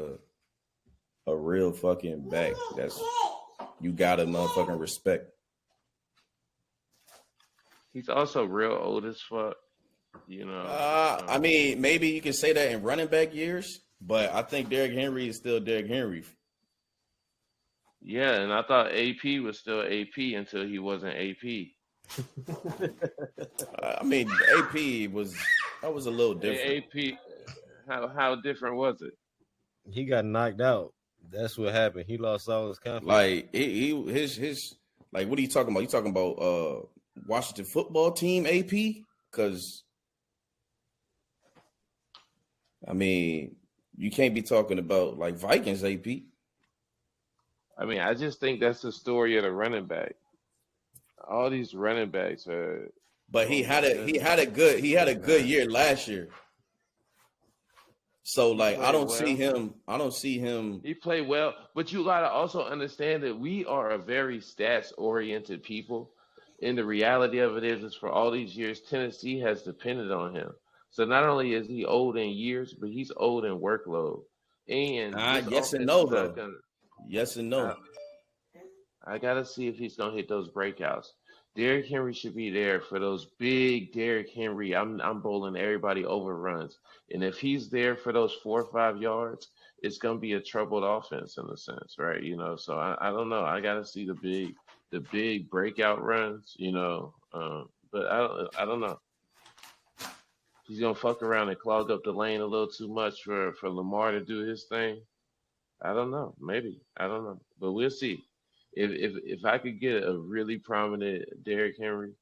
a real fucking back that's you gotta motherfucking respect. He's also real old as fuck, I mean, maybe you can say that in running back years, but I think Derrick Henry is still Derrick Henry. Yeah, and I thought AP was still AP until he wasn't AP. I mean, AP was a little different. AP, how different was it? he got knocked out. That's what happened. He lost all his confidence. Like his like, what are you talking about? You talking about Washington football team AP? Because I mean, you can't be talking about like Vikings AP. I mean, I just think that's the story of the running back. All these running backs are. But he had a good year last year. So like I don't see him. He played well, but you gotta also understand that we are a very stats oriented people. And the reality of it is for all these years, Tennessee has depended on him. So not only is he old in years, but he's old in workload. And yes and no though. Yes and no. I gotta see if he's gonna hit those breakouts. Derrick Henry should be there for those big Derrick Henry. I'm bowling everybody overruns, and if he's there for those 4 or 5 yards, it's gonna be a troubled offense in a sense, right? So I don't know. I gotta see the big breakout runs, but I don't know. He's gonna fuck around and clog up the lane a little too much for Lamar to do his thing. I don't know. Maybe I don't know, but we'll see. If I could get a really prominent Derrick Henry,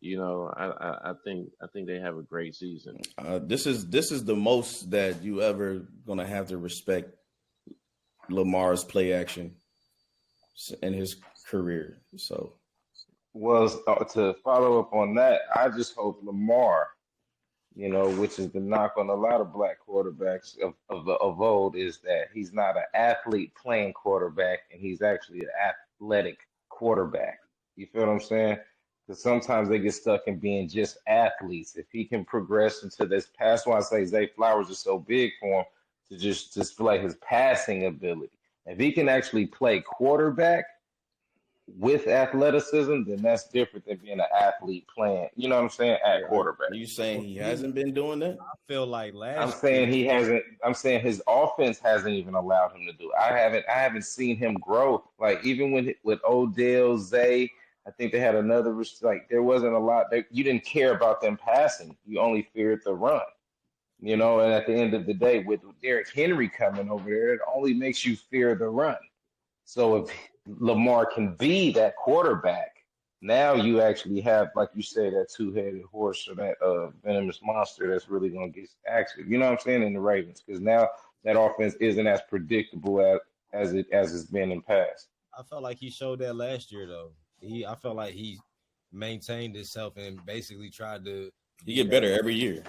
I think they have a great season. This is the most that you ever gonna have to respect Lamar's play action in his career. So, well, to follow up on that, I just hope Lamar, which is the knock on a lot of black quarterbacks of old, is that he's not an athlete playing quarterback, and he's actually an athletic quarterback. You feel what I'm saying? Because sometimes they get stuck in being just athletes. If he can progress into this pass, why I say Zay Flowers is so big for him to just display his passing ability. If he can actually play quarterback with athleticism, then that's different than being an athlete playing. You know what I'm saying? At quarterback. Are you saying he hasn't been doing that? I feel like I'm saying he hasn't. I'm saying his offense hasn't even allowed him to do it. I haven't seen him grow. Like even with Odell, Zay, I think they had another. Like there wasn't a lot. You didn't care about them passing. You only feared the run. And at the end of the day, with Derrick Henry coming over there, it only makes you fear the run. So if Lamar can be that quarterback, now you actually have, like you said, that two-headed horse or that venomous monster that's really going to get action. You know what I'm saying? In the Ravens, because now that offense isn't as predictable as it's been in past. I felt like he showed that last year, though. I felt like he maintained himself and basically tried to. He get better every year.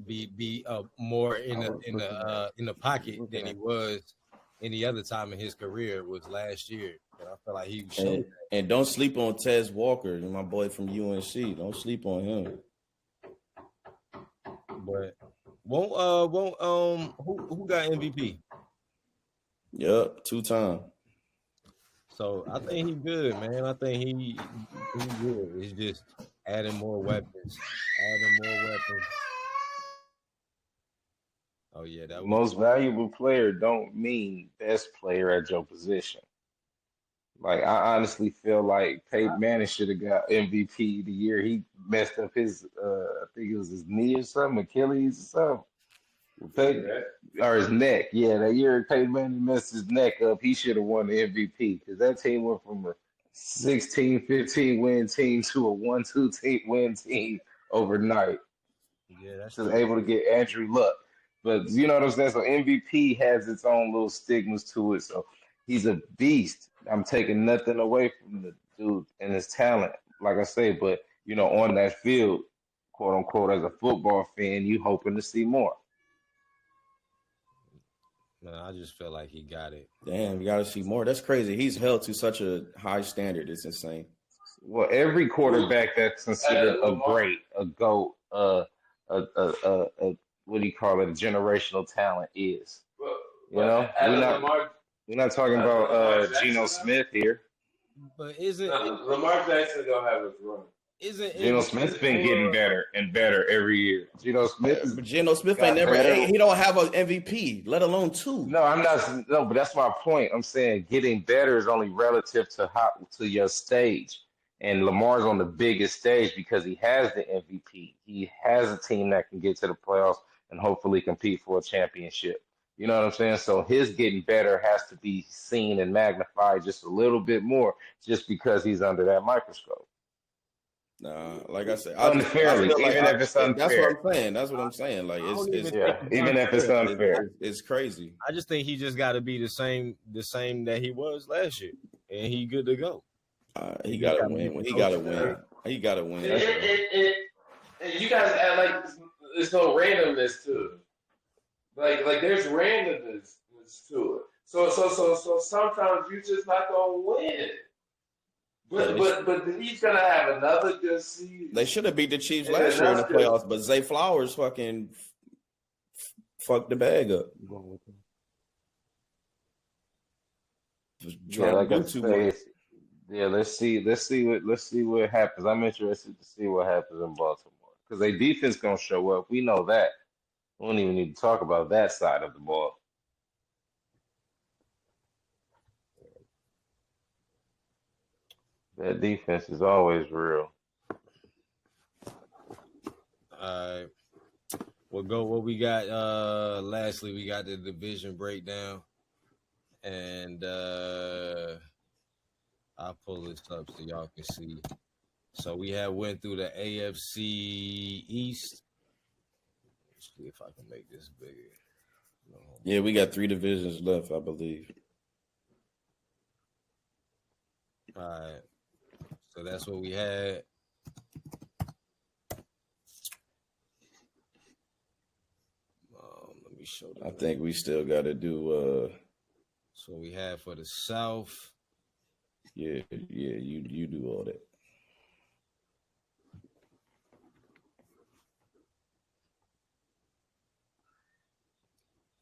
Be more in the pocket than he was any other time in his career was last year. And I feel like he showed and don't sleep on Tez Walker, my boy from UNC. Don't sleep on him. But who got MVP? Yep, 2-time. So I think he's good, man. I think he good. It's just adding more weapons. Oh yeah, that was Most valuable player don't mean best player at your position. Like I honestly feel like Peyton Manning should have got MVP the year he messed up his I think it was his knee or something, Achilles or something. Or his neck. Yeah, that year Peyton Manning messed his neck up, he should have won the MVP because that team went from a 16-15 win team to a 1-2 win team overnight. Yeah, that's just able to get Andrew Luck. But you know what I'm saying? So MVP has its own little stigmas to it. So he's a beast. I'm taking nothing away from the dude and his talent, like I say, but on that field, quote unquote, as a football fan, you hoping to see more. Man, I just feel like he got it. Damn, you got to see more. That's crazy. He's held to such a high standard. It's insane. Well, every quarterback that's considered a great, a GOAT, what do you call it? A generational talent is. We're not talking about Geno Smith here. But isn't Lamar Jackson gonna have his run? Geno Smith's been getting better and better every year. Geno Smith ain't never. He don't have an MVP, let alone 2. No, I'm not. No, but that's my point. I'm saying getting better is only relative to your stage. And Lamar's on the biggest stage because he has the MVP. He has a team that can get to the playoffs and hopefully compete for a championship. You know what I'm saying? So his getting better has to be seen and magnified just a little bit more just because he's under that microscope. Like I said, unfairly, even if it's unfair. That's what I'm saying. Like even if it's unfair, it's crazy. I just think he just got to be the same that he was last year, and he good to go. He got to win. He got to win. He got to win. And you guys add like there's no randomness to it. Like there's randomness to it. So sometimes you just not gonna win. But he's gonna have another good season. They should have beat the Chiefs last year in the playoffs, but Zay Flowers fucking fucked the bag up. Yeah, like I say, Yeah, let's see what happens. I'm interested to see what happens in Baltimore because their defense gonna show up. We know that. We don't even need to talk about that side of the ball. That defense is always real. We'll go what we got. Lastly, we got the division breakdown. And I'll pull this up so y'all can see. So we have went through the AFC East. Let's see if I can make this bigger. Yeah, we got 3 divisions left, I believe. All right. So that's what we had. Let me show them. I think we still got to do. So we have for the South. Yeah, you do all that.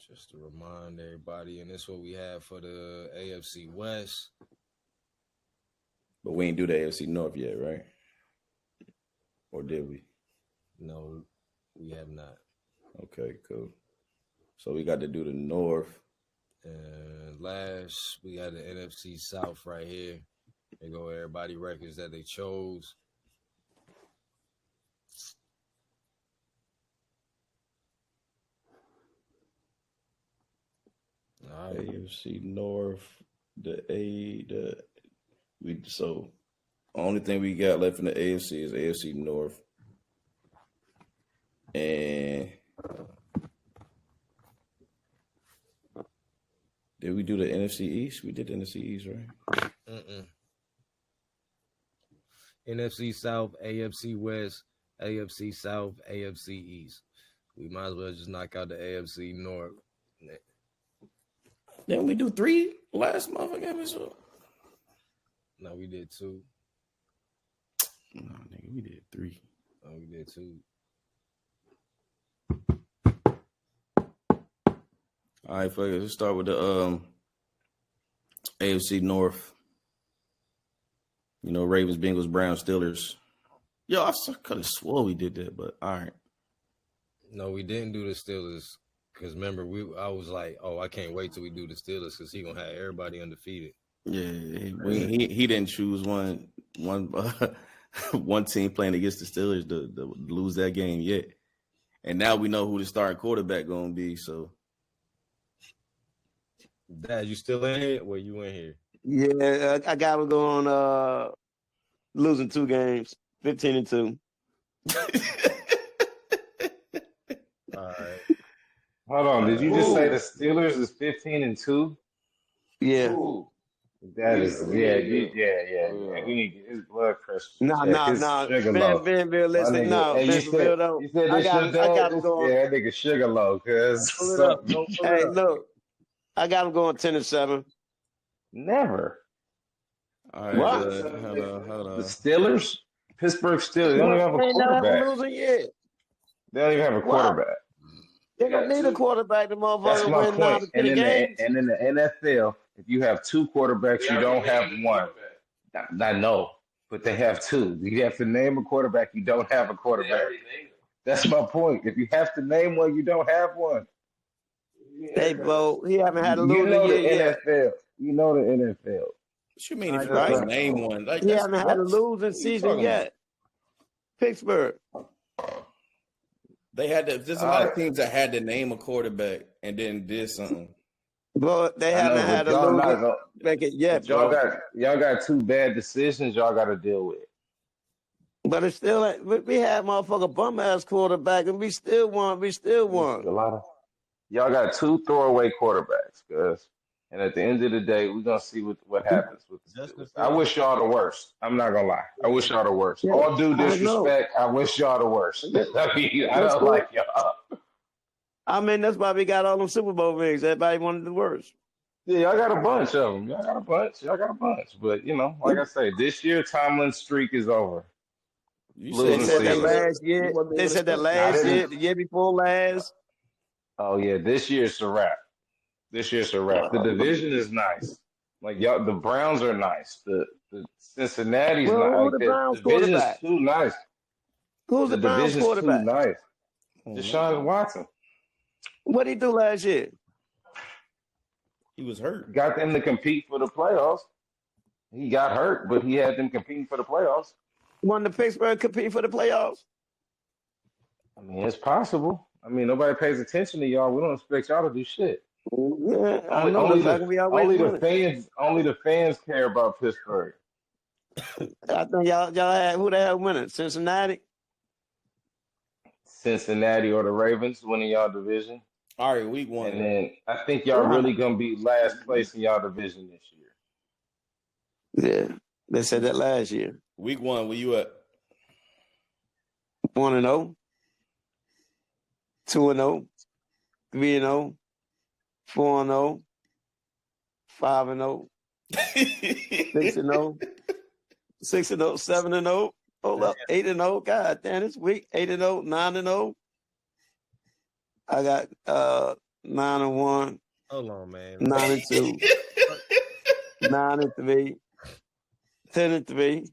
Just to remind everybody, and this is what we have for the AFC West. But we ain't do the AFC North yet, right? Or did we? No, we have not. Okay, cool. So we got to do the North. And last, we got the NFC South right here. They go everybody records that they chose. All right. AFC North, so only thing we got left in the AFC is AFC North. And did we do the NFC East? We did the NFC East, right? NFC South, AFC West, AFC South, AFC East. We might as well just knock out the AFC North. Didn't we do 3 last motherfucking episode? No, we did 2. No, nigga, we did 3. No, we did 2. All right, fuck it. Let's start with the AFC North. You know, Ravens, Bengals, Browns, Steelers. Yo, I could have swore we did that, but all right. No, we didn't do the Steelers because remember, I was like, oh, I can't wait till we do the Steelers because he gonna have everybody undefeated. Yeah, he didn't choose one team playing against the Steelers to lose that game yet, and now we know who the starting quarterback gonna be. So, Dad, you still in here? Well, you in here? Yeah, I got him going losing 2 games, 15-2. All right. Hold on, did you just say the Steelers is 15-2? Yeah. Ooh. That is, yeah. We need to get his blood pressure. No. Ben, listen, no. Hey, you said I got him going. Yeah, that nigga sugar low, cuz. Hey, look, I got him going 10-7. Never. all right, What? Hold on. The Steelers? Pittsburgh Steelers. They don't even have a They never quarterback. losing yet. They don't even have a quarterback. They don't need a quarterback. The That's motherfucker my win 9 point. to 10 games. And in the NFL, if you have 2 quarterbacks, you don't have one. I know, but they have 2. You have to name a quarterback. You don't have a quarterback. That's my point. If you have to name one, you don't have one. Hey, Bo, he haven't had a You losing know the year yet. NFL. You know the NFL. What you mean if you can't name one? Like, He haven't had a losing season yet. Pittsburgh. They had to. There's a lot of teams that had to name a quarterback and then did something. But they I know, haven't had but a y'all not losing gonna- record yet, Y'all bro. got 2 bad decisions y'all got to deal with. But it's still like we had motherfucker bum ass quarterback and we still won. A lot of y'all got 2 throwaway quarterbacks, cuz. And at the end of the day, we're gonna see what happens with the Steelers. I wish y'all the worst. I'm not gonna lie. I wish y'all the worst. Yeah, All due I know. disrespect, I wish y'all the worst. I mean, I That's don't cool. like y'all. I mean, that's why we got all them Super Bowl rings. Everybody wanted the worst. Yeah, y'all got a bunch of them. Y'all got a bunch. But you know, like I say, this year Tomlin's streak is over. You Losing They said that season. last year. They said that last year, the year before last. Oh yeah, this year's a wrap. The division is nice. Like y'all, the Browns are nice. The Cincinnati's Well, not who's like the the Browns division's quarterback? too nice. Who's The the Browns division's too quarterback? nice. Oh, Deshaun Watson What did he do last year? he was hurt. got them to compete for the playoffs. He got hurt, but he had them competing for the playoffs. Won the Pittsburgh compete for the playoffs? I mean, it's possible. I mean, nobody pays attention to y'all. We don't expect y'all to do shit. Yeah, I Only, know the fact we always win. only the fans care about Pittsburgh. I think y'all had who the hell winning? Cincinnati? Cincinnati or the Ravens winning y'all division. All right, week 1. And then I think y'all really gonna be last place in y'all division this year. Yeah, they said that last year. Week 1, where you at? 1-0, 2-0, 3-0, 4-0, 5-0, 6-0, 6-0, 7-0. Hold up, 8-0. God damn, this week 8-0, 9-0. I got 9-1, Hold on, man. 9-2, 9-3, 10-3.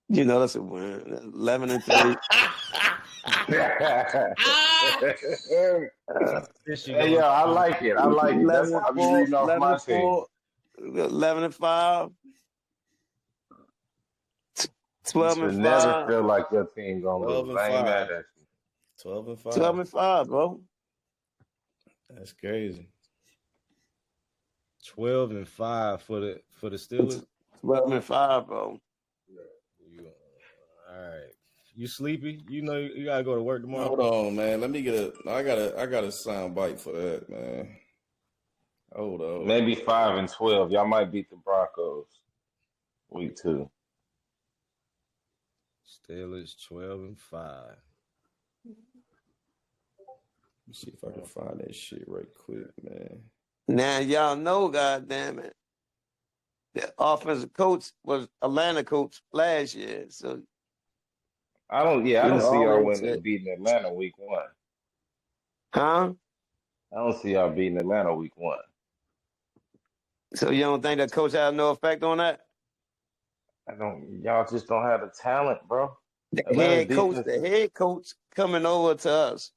You know that's a win. 11-3. Hey, yo, I like it. I like it. That's how I be reading off my team. 11-5. 12-5. Never feel like your team gonna lose. 12-5. I ain't mad at you. 12-5. 12-5, bro. That's crazy. 12-5 for the Steelers. 12-5, bro. All right. You sleepy? You know you gotta go to work tomorrow. Hold on, man. Let me get I got a sound bite for that, man. Hold on. Maybe 5-12. Y'all might beat the Broncos. Week 2. Steelers 12-5. Let me see if I can find that shit right quick, man. Now y'all know, goddamn it, the offensive coach was Atlanta coach last year. So I don't see y'all beating Atlanta week 1. huh? I don't see y'all beating Atlanta week 1. So you don't think that coach has no effect on that? Y'all just don't have the talent, bro. The Atlanta's head coach coming over to us.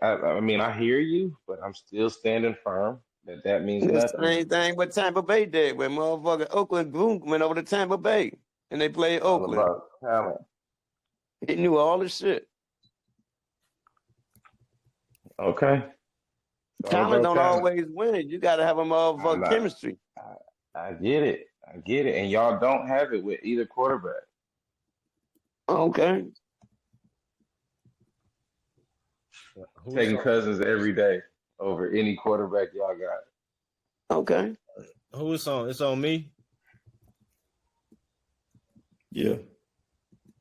I mean, I hear you, but I'm still standing firm that means The nothing. same thing what Tampa Bay did when motherfucking Oakland Boom went over to Tampa Bay and they played All Oakland. about talent. He knew all the shit. Okay. Talent don't always win. You got to have a motherfucking chemistry. I get it. And y'all don't have it with either quarterback. Okay. Taking Cousins every day over any quarterback y'all got. Okay. Who is on? It's on me. Yeah.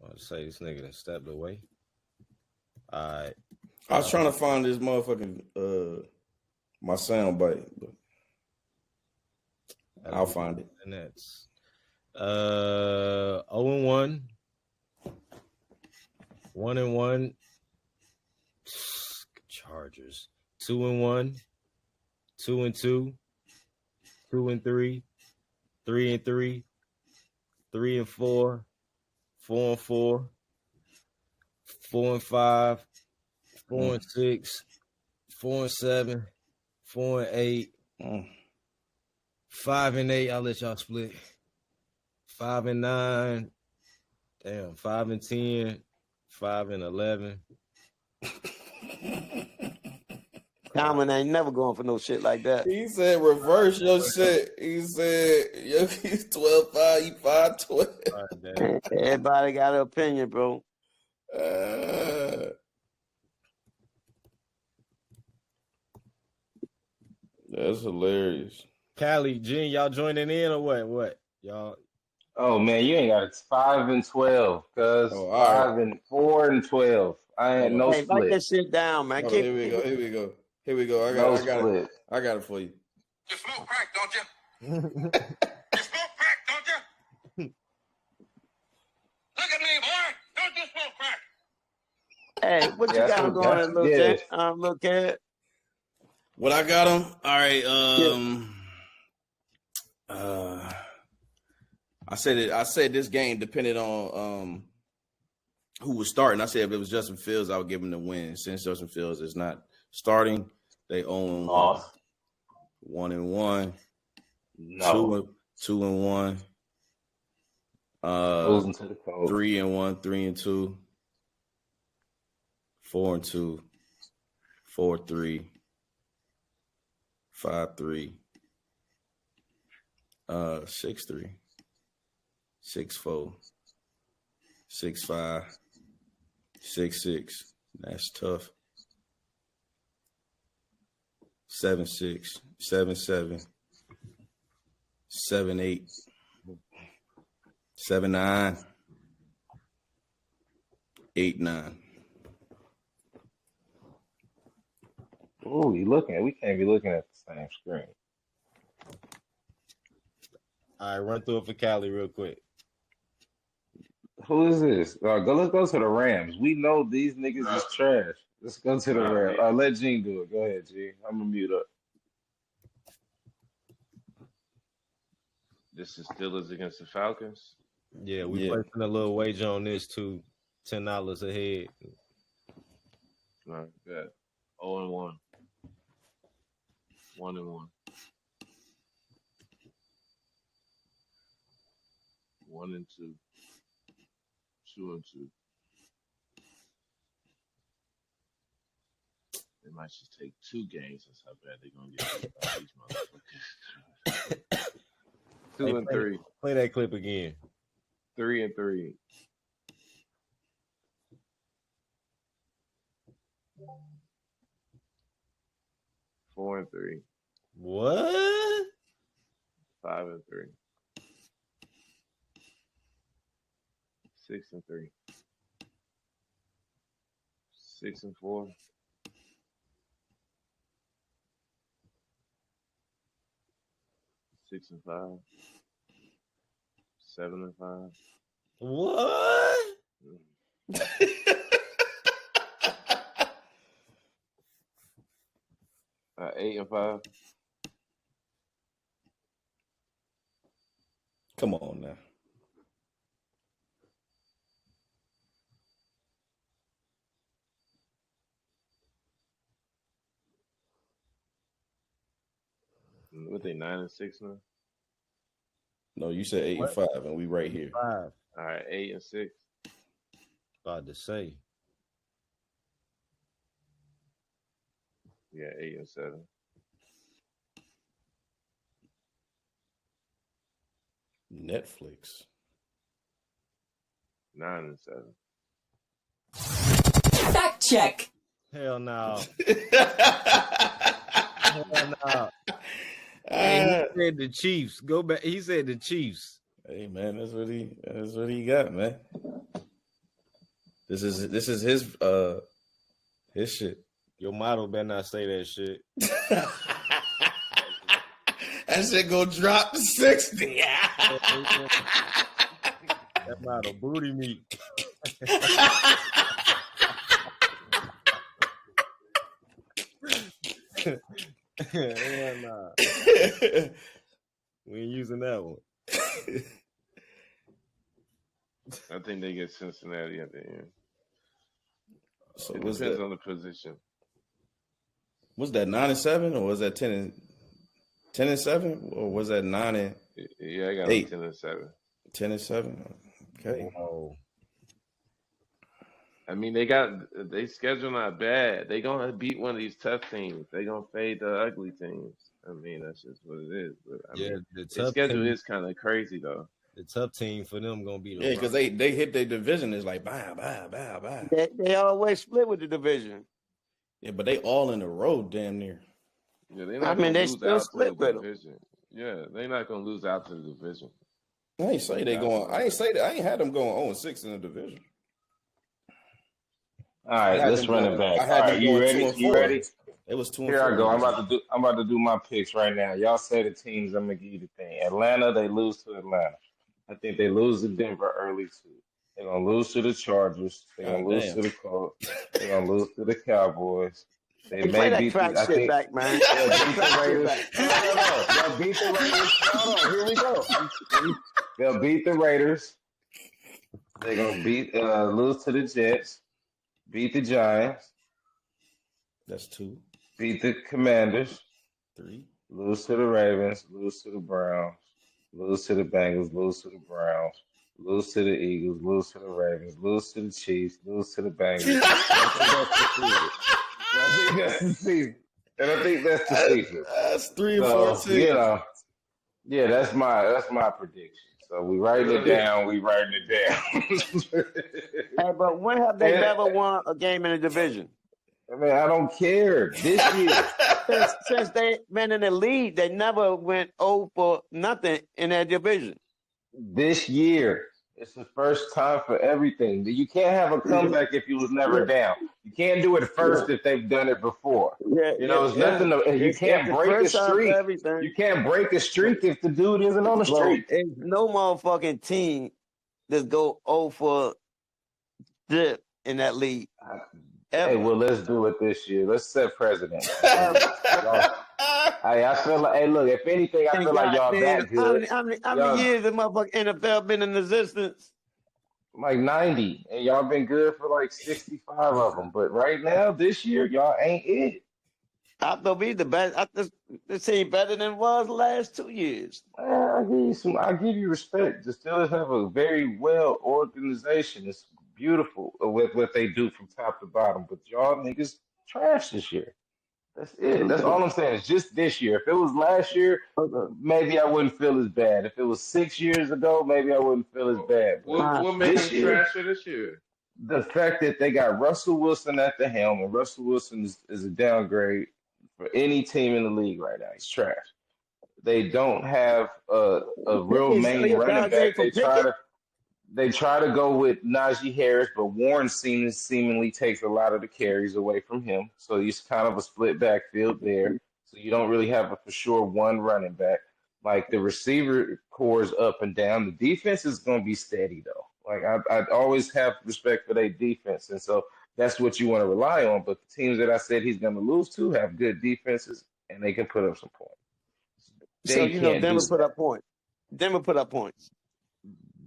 I'll say this nigga done stepped away. All right. I was trying to find this motherfucking my sound bite, but I'll find it. And that's 0-1, 1-1. Chargers 2-1, 2-2, 2-3, 3-3, 3-4, 4-4, 4-5, 4-6, 4-7, 4-8, 5-8. I'll let y'all split. 5-9. Damn, 5-10, 5-11. Tomlin ain't never going for no shit like that. He said reverse your shit. He said he's 12-5, you 5-12. Everybody got an opinion, bro. That's hilarious. Callie, Gene, y'all joining in or what? What? Y'all? Oh man, you ain't got it. 5-12, cuz 4-12. I ain't no split. Write that shit down, man. Here we go. I got it for you. You smoke crack, don't you? You smoke crack, don't you? Look at me, boy. Don't you smoke crack? Hey, what you got going on, little cat? Little cat? What I got him? All right. I said this game depended on who was starting. I said if it was Justin Fields, I would give him the win. Since Justin Fields is not starting, they own 1-1, No. 2-1, Losing to the Colts. 3-1, 3-2, 4-2, 4-3, 5-3, 6-3, 6-4, 6-5, 6-6. That's tough. 7-6, 7-7, 7-8, 7-9, 8-9. Oh, you looking? We can't be looking at the same screen. All right, run through it for Cali real quick. Who is this? Let's go to the Rams. We know these niggas is trash. Let's go to the Rams. Let Gene do it. Go ahead, Gene. I'm gonna mute up. This is Steelers against the Falcons. Yeah, we placing a little wager on this too. $10 ahead. All right, good. 0-1. 1-1. 1-2. 2-2. They might just take 2 games. That's how bad they're gonna get by these motherfuckers. 2-3. Play that clip again. 3-3. 4-3. What? 5-3. 6-3. 6-4. 6-5. 7-5. What? 8-5. Come on now. What they 9-6 now? No, you said 8-5, and we right here. 5. All right, 8-6. About to say. Yeah, 8-7. Netflix. 9-7. Fact check. Hell no. Hell no. Hey, he said the Chiefs. Go back. He said the Chiefs. Hey man, that's what he got, man. This is his shit. Your motto better not say that shit. That shit go drop to 60. That motto booty meat. Hell nah. We ain't using that one. I think they get Cincinnati at the end. So It what's depends that? on the position. Was that 9-7 or was that 10-7 or was that 9-8? Yeah, I got 10-7. 10-7. Okay. Oh. I mean, they schedule not bad. They gonna beat one of these tough teams. They gonna fade the ugly teams. I mean, that's just what it is. But I mean, The their tough schedule team, is kind of crazy though. the tough team for them gonna be the Yeah, because they hit their division is like bye. They always split with the division. Yeah, but they all in a row damn near. Yeah, they're I not mean, gonna they lose still out to split the with them. division. Yeah, they're not gonna lose out to the division. I ain't say they going. I ain't say that. I ain't had them going 0-6 in the division. All right, let's run it back. I All had right, them you going ready? 2-4. You ready? It was 2-4. Here I go. I'm about to do my picks right now. Y'all say the teams. I'm gonna give you the thing. Atlanta, they lose to Atlanta. I think they lose to Denver early too. They're gonna lose to the Chargers. They're gonna lose to the Colts. They're gonna lose to the Cowboys. They Hey, play may that beat crack the. I shit think back, man. they'll Play that beat crack the shit Raiders. back. No. They'll beat the Raiders. Hold on. Here we go. They'll beat the Raiders. They're gonna lose to the Jets. Beat the Giants. That's 2, Beat the Commanders. 3. Lose to the Ravens. Lose to the Browns. Lose to the Bengals. Lose to the Browns. Lose to the Eagles. Lose to the Ravens. Lose to the Chiefs. Lose to the Bengals. I think that's the season. And I think that's the season. That's 3 and So 14. yeah, that's my prediction. So we writing it down. We writing it down. Hey, but when have they And, never won a game in the division? I mean, I don't care. This year, Since they been in the league, they never went 0 for nothing in that division. this year, it's the first time for everything. You can't have a comeback if you was never down. You can't do it first if they've done it before. Yeah, It's nothing. You can't the break a first time for streak. everything. You can't break a streak if the dude isn't on the Bro, streak. there's no motherfucking team that go 0 for dip in that league. Hey, Ever. well, let's do it this year. Let's set precedent. I feel like, hey, look, if anything, I feel like y'all Goddamn, that good. How Y'all- many years the motherfucking NFL been in existence? Like 90, and y'all been good for like 65 of them. But right now, this year, y'all ain't it. I thought we the best. This team better than it was the last 2 years. I give you respect. The Steelers have a very well organization. It's beautiful with what they do from top to bottom. But y'all niggas trash this year. That's it. That's all I'm saying. It's just this year. If it was last year, maybe I wouldn't feel as bad. If it was 6 years ago, maybe I wouldn't feel as bad. But What made this them year, trash for this year? the fact that they got Russell Wilson at the helm, and Russell Wilson is a downgrade for any team in the league right now. He's trash. They don't have a real main running back. They try to go with Najee Harris, but Warren seemingly takes a lot of the carries away from him. So he's kind of a split backfield there. So you don't really have a for sure one running back. Like the receiver core is up and down. The defense is going to be steady though. Like I always have respect for their defense, and so that's what you want to rely on. But the teams that I said he's going to lose to have good defenses, and they can put up some points. So Denver put up points. Denver put up points.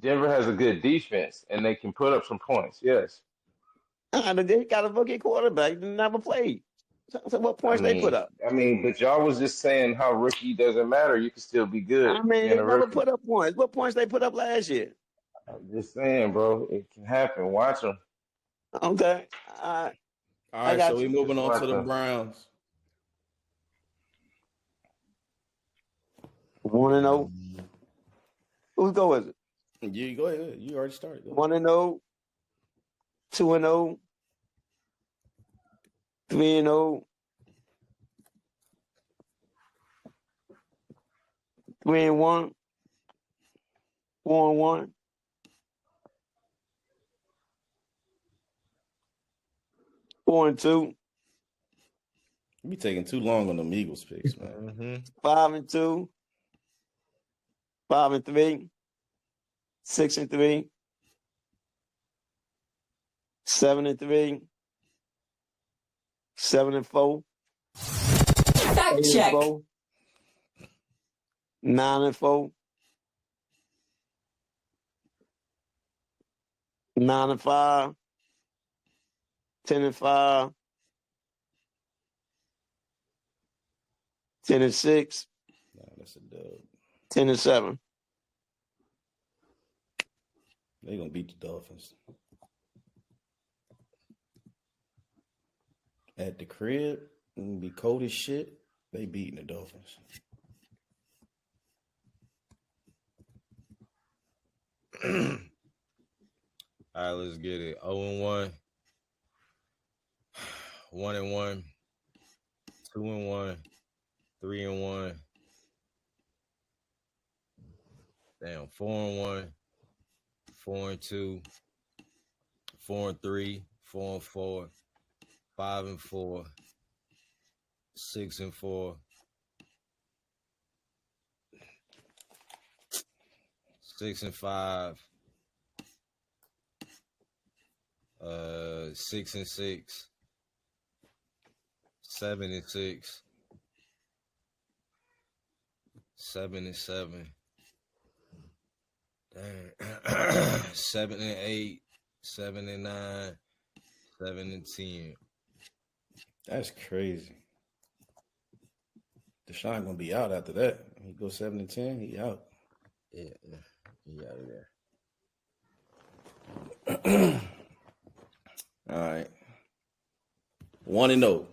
Denver has a good defense, and they can put up some points. Yes. They got a rookie quarterback that never played. So what points they put up? I mean, but y'all was just saying how rookie doesn't matter. You can still be good. I mean, they never put up points. What points they put up last year? I'm just saying, bro. It can happen. Watch them. Okay. All right, so we moving on to the them. Browns. 1-0. Who's go with it? You go ahead. You already started. 1-0, 2-0, 3-0, 3-1, 4-1, 4-2, You be taking too long on them Eagles picks, man. 5-2, 5-3, 6-3, 7-3, 7-4. Fact check. 9-4, 9-5, 10-5, 10-6, Nah, that's a dub. 10-7. They gonna beat the Dolphins at the crib. It'll be cold as shit. They beating the Dolphins. All right, let's get it. 0-1, 1-1, 2-1, 3-1. Damn, 4-1, 4-2, 4-3, 4-4, 5-4, 6-4, 6-5, 6-6, 7-6, 7-7. Dang. 7-8, 7-9, 7-10. That's crazy. Deshaun gonna be out after that. He goes 7-10. He out. Yeah, he out of there. All right. 1-0.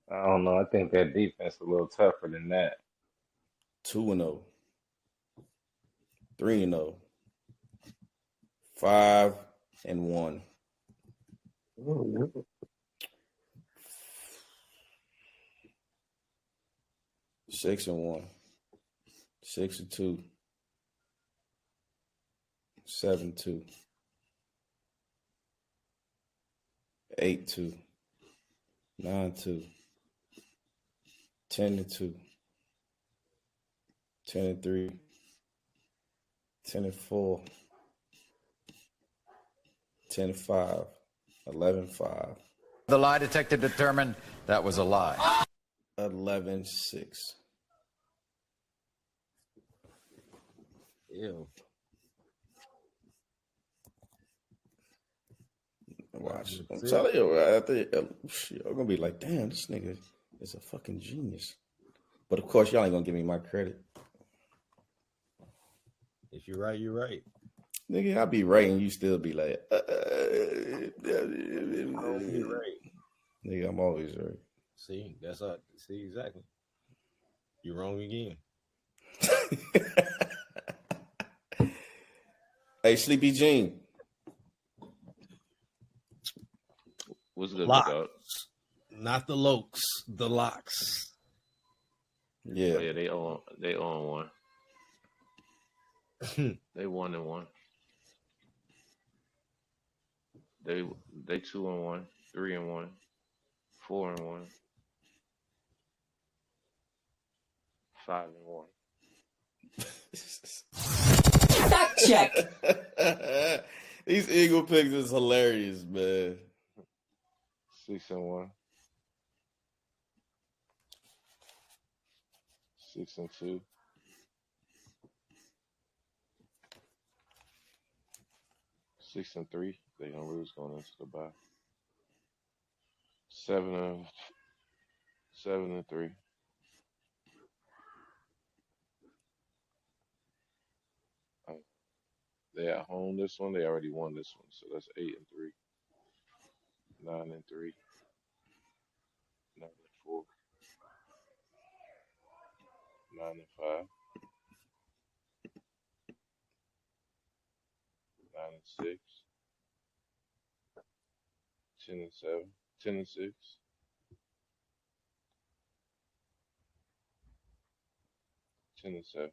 I don't know. I think that defense a little tougher than that. 2-0. 3-0. 5-1. 6-1. 6-2. 7-2. 8-2. 9-2. 10-2. 10-3. 10-4. 10-5. 11-5. The lie detector determined that was a lie. 11-6. Ew. Watch. I'm telling you, I think y'all gonna be like, damn, this nigga is a fucking genius. But of course, y'all ain't gonna give me my credit. If you're right, you're right. Nigga, I be right and you still be like, Always be right. nigga, I'm always right. See, that's all. See, exactly. You're wrong again. Hey, Sleepy Jean. What's good, Locks. dog? Not the Lokes, the Locks. Yeah. Oh, yeah, they on one. They 1-1. They 2-1, 3-1, 4-1, 5-1. Fact check. These Eagle picks is hilarious, man. 6-1. 6-2. 6-3. They gonna lose going into the bye. 7-3. They at home this one. They already won this one, so that's 8-3. 9-3. 9-4. 9-5. 9-6. 10-7. 10-6. 10-7.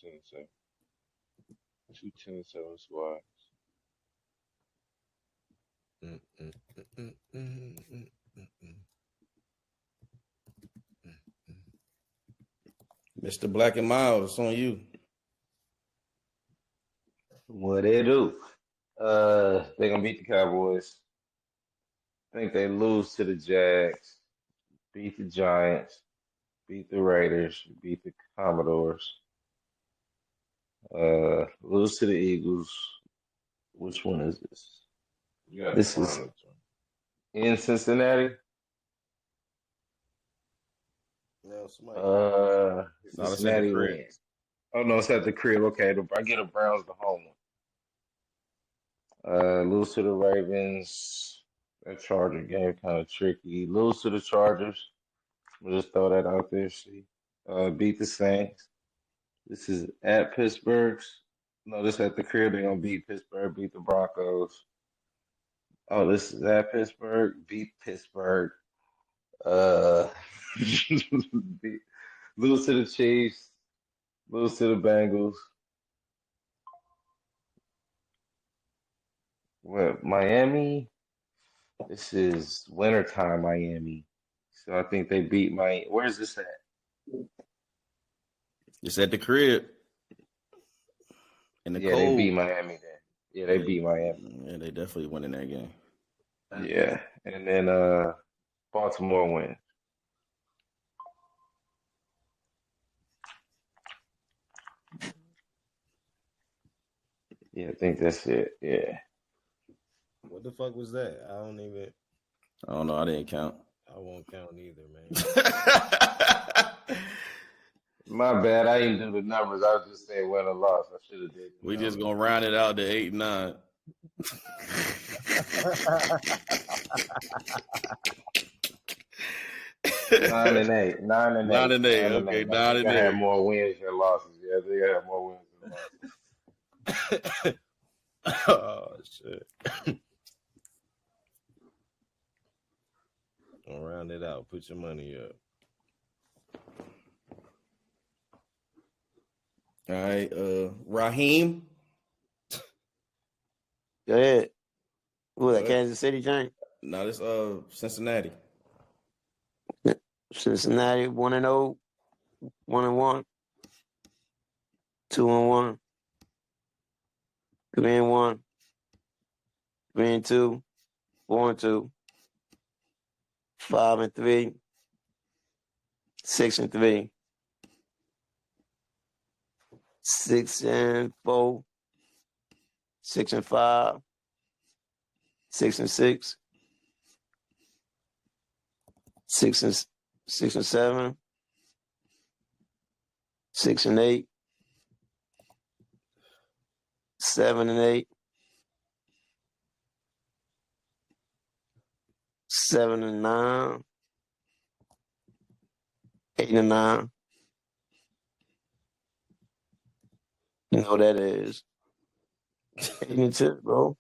10-7. 2 10-7 squads. Mr. Black and Miles, it's on you. What they do? They gonna beat the Cowboys. I think they lose to the Jags, beat the Giants, beat the Raiders, beat the Commodores, lose to the Eagles. Which one is this? This is in Cincinnati. No, Cincinnati wins. Oh no, it's at the crib. Okay, I get the Browns the home one. Lose to the Ravens. That Charger game kind of tricky. Lose to the Chargers. We'll just throw that out there. See, beat the Saints. This is at Pittsburgh. No, this at the crib. They're gonna beat Pittsburgh. Beat the Broncos. Oh, this is at Pittsburgh. Beat Pittsburgh. Lose to the Chiefs. Lose to the Bengals. What, Miami? This is wintertime Miami. So I think they beat Miami. Where's this at? It's at the crib. In the Yeah, cold. they beat Miami then. Yeah, they beat Miami. Yeah, they definitely winning that game. Yeah, and then Baltimore win. Yeah, I think that's it. Yeah. What the fuck was that? I don't even. I don't know. I didn't count. I won't count either, man. My bad. I didn't do the numbers. I was just saying win or loss. I should have did. We just gonna round it out to 8-9. 9-8. 9-8. 9-8. Okay, 9-8. I had more wins than losses. Yeah, I think I had more wins than losses. Oh shit. I'll round it out. Put your money up. All right, Raheem. Go ahead. Who that Kansas City giant? No, this Cincinnati. Cincinnati 1-0, 1-1, 2-1, 3-1, 3-2, 4-2, 5-3, 6-3, 6-4, 6-5, 6-6, 6-7, 6-8, 7-8, 7-9, 8-9. You know what that is. 8-10, bro.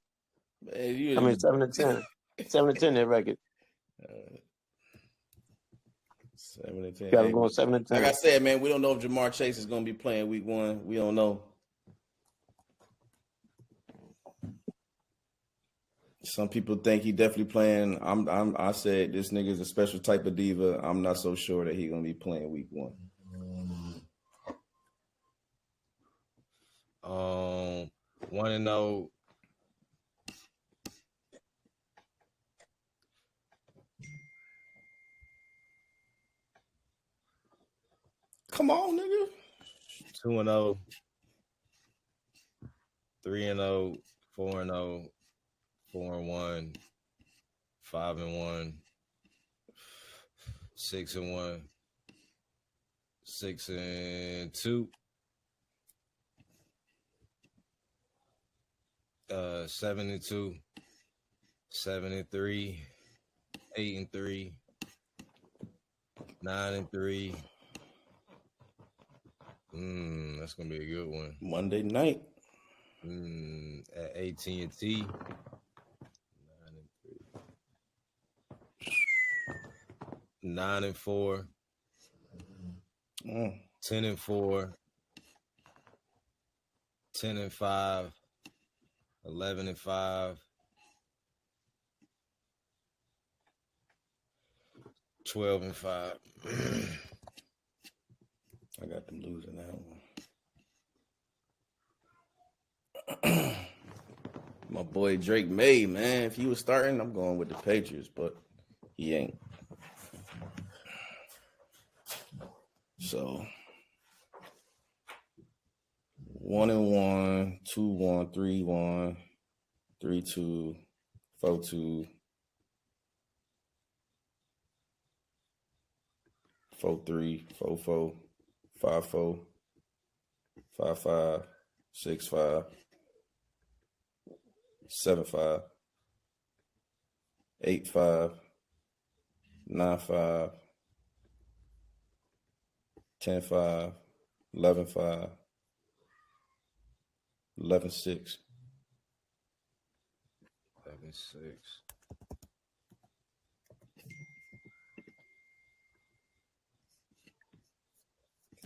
Man, I mean 7-10. 7-10 their record. 7-10. Got them going 7-10. Like I said, man, we don't know if Jamar Chase is gonna be playing week 1. We don't know. Some people think he definitely playing. I said this nigga's a special type of diva. I'm not so sure that he's gonna be playing week 1. 1-0. Come on, nigga. 2-0. 3-0. 4-0. 4-1. 5-1. 6-1. 6-2. 7-2. 7-3. 8-3. 9-3. That's gonna be a good one. Monday night. At AT&T. 9-4. 10-4. 10-5. 11-5. 12-5. I got them losing that one. My boy Drake May, man. If he was starting, I'm going with the Patriots, but he ain't. So 1-1, 2-1, 3-1, 3-2, 4-2, 4-3, 4-4, 5-4, 5-5, 6-5, 7-5, 8-5, 9-5, 10-5, 11-5, 11-6. 11-6.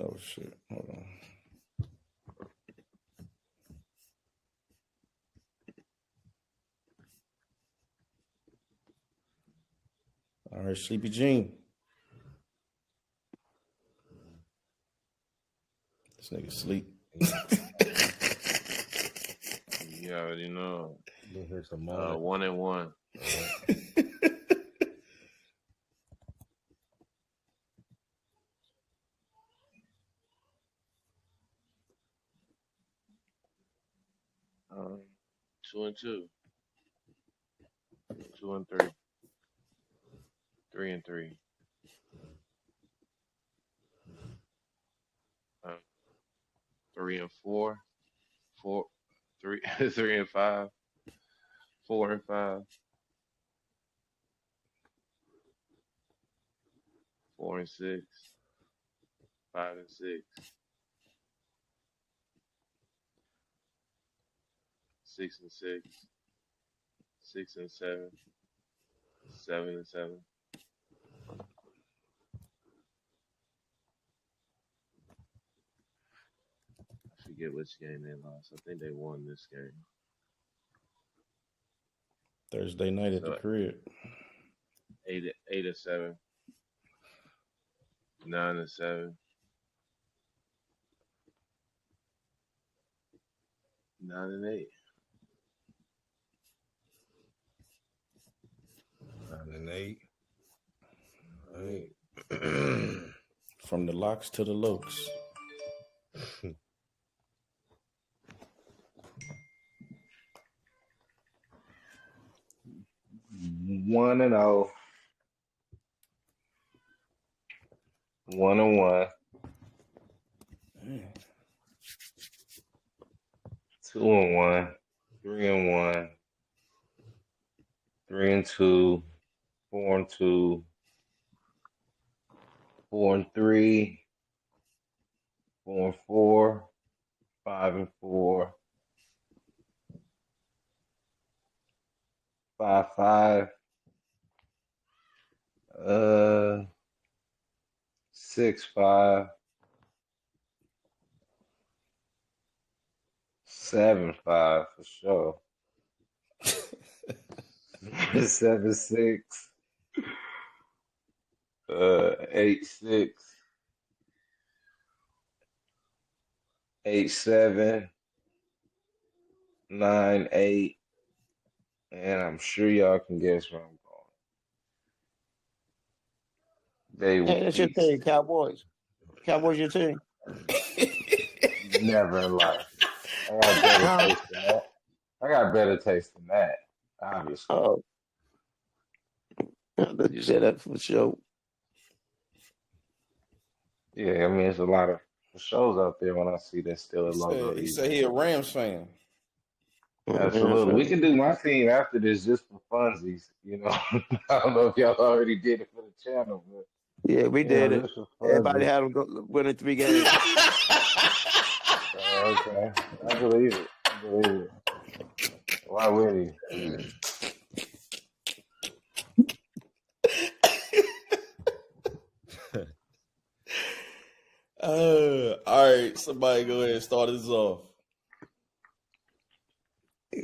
Oh shit! Hold on. I heard Sleepy Jean. This nigga sleep. You already know. Been here some more. 1-1. Um, 2-2. 2-3. 3-3. 3-4. 3-5. 4-5. 4-6. 5-6. 6-6. 6-7. 7-7. I forget which game they lost. I think they won this game. Thursday night at the crib. 8-7. 9-7. 9-8. 9-8. All right. From the locks to the lokes. 1-0. 1-1. 2-1. 3-1. 3-2. 4-2. 4-3. 4-4. 5-4. 5-5. 6-5. 7-5 for sure. 7-6. 8-6. 8-7. 9-8. And I'm sure y'all can guess where I'm going. They Hey, that's your team, Cowboys. Cowboys, your team. Never in life. I got better taste than that. I got better taste than that, obviously. Oh, I thought you said that for sure. Yeah, I mean, there's a lot of shows out there when I see that still a logo. He said he a Rams fan. Absolutely. We can do my team after this just for funsies. You know, I don't know if y'all already did it for the channel, but Yeah, we did it. just for Everybody funsies. had them go winning 3 games. Okay, I believe it. I believe it. Why would he? All right, somebody go ahead and start this off.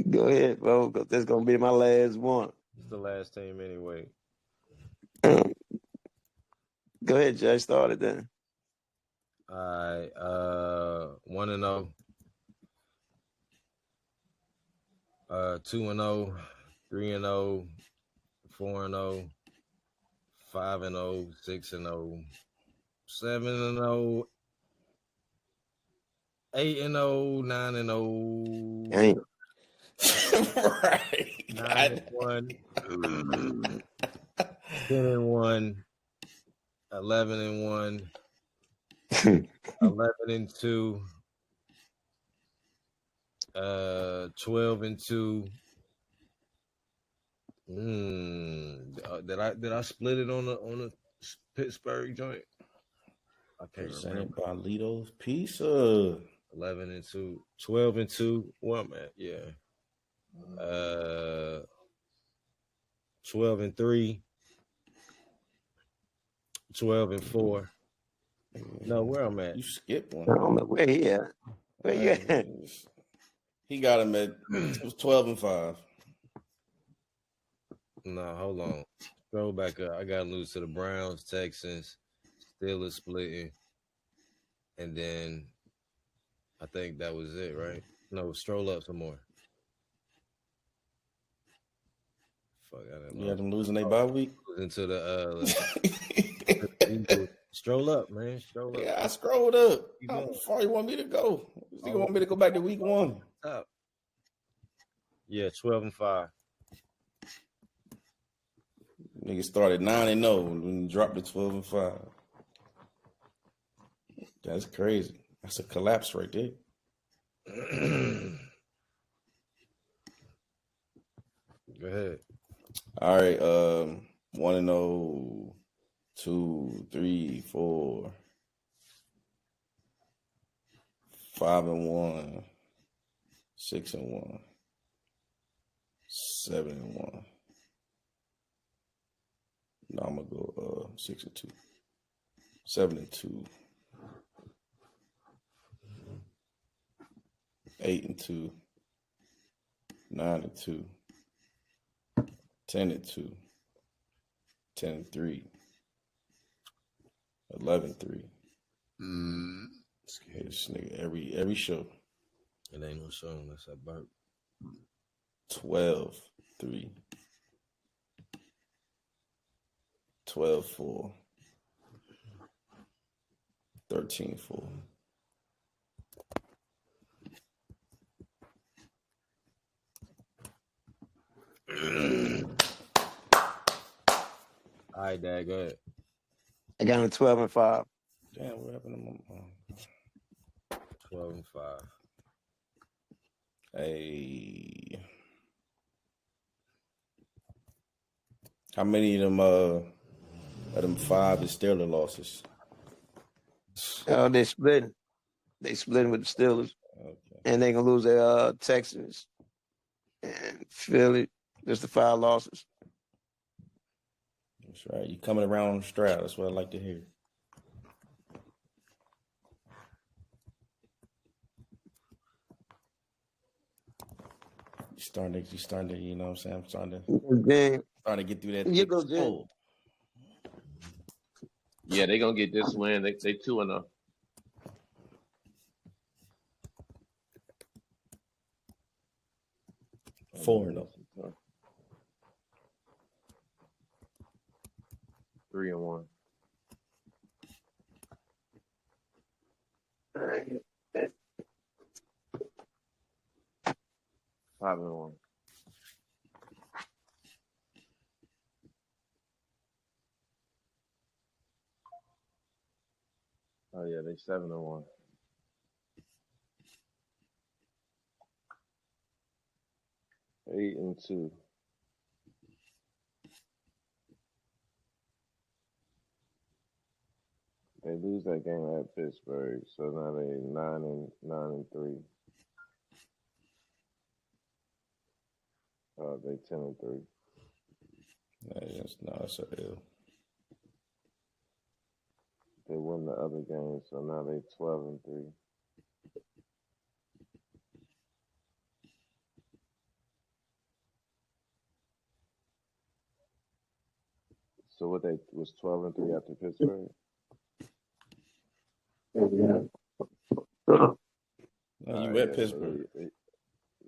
Go ahead, bro. 'Cause this gonna be my last one. It's the last team anyway. Go ahead, Jay. Start it then. All right. 1-0. 2-0. 3-0. 4-0. 5-0. 6-0. 7-0. 8-0. 9-0. Dang. Right. 9-1. 10-1. 11-1. 11-2. 12-2. Did I split it on the Pittsburgh joint? I can't Presented remember. by Lito's Pizza. 11-2. 12-2. What man? Yeah. 12-3. 12-4. No, where I'm at? You skipped I one. don't know where he at. Where you at? He got him at 12-5. No, hold on. Scroll back up. I got to lose to the Browns, Texans, Steelers splitting, and then I think that was it, right? No, scroll up some more. fuck out of that. You had them losing their bye week. Into the Eagles. Stroll up, man. Stroll up. Yeah, I scrolled up. You How know. far you want me to go? You want me to go back to week 1? Top. Yeah, 12-5. Niggas started 9-0 and dropped to 12-5. That's crazy. That's a collapse right there. Go ahead. All right. 1-0, 2, 3, 4, 5-1, 6-1, 7-1. No, I'm gonna go 6-2, 7-2, 8-2, 9-2, 10-2, 10-3, 11-3. This nigga every show. It ain't no show unless I burp. 12-3, 12-4, 13-4. All right, Dad, go ahead. I got him 12-5. Damn, what happened to my mom? 12-5. Hey, how many of them 5 is Steelers losses? Oh, they splitting. They splitting with the Steelers. Okay. And they gonna lose their Texans and Philly. Just the 5 losses. That's right. You coming around on the strap. That's what I like to hear. You starting to, you know what I'm saying? I'm starting to get through that. You go, Jay. Yeah, they gonna get this win. They 2-0. Four and 3-1. Five and 1. Oh yeah, they 7-1. 8-2. They lose that game at Pittsburgh, so now they 9-3. They 10-3. That's a L. They win the other game, so now they 12-3. So what they was 12-3 after Pittsburgh? No, you at Pittsburgh.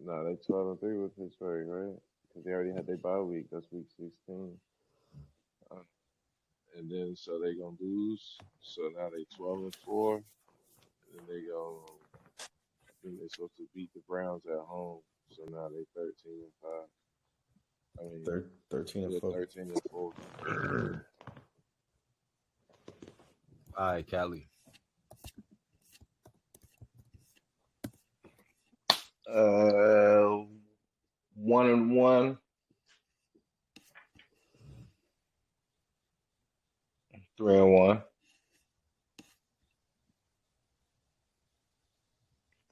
No, they 12-3 with Pittsburgh, right? Because they already had their bye week. That's week 16. And then so they gonna lose. So now they 12-4. And then then they supposed to beat the Browns at home. So now they 13-5. I mean 13-4. 13-4. All right, Cali. 1-1. 3-1.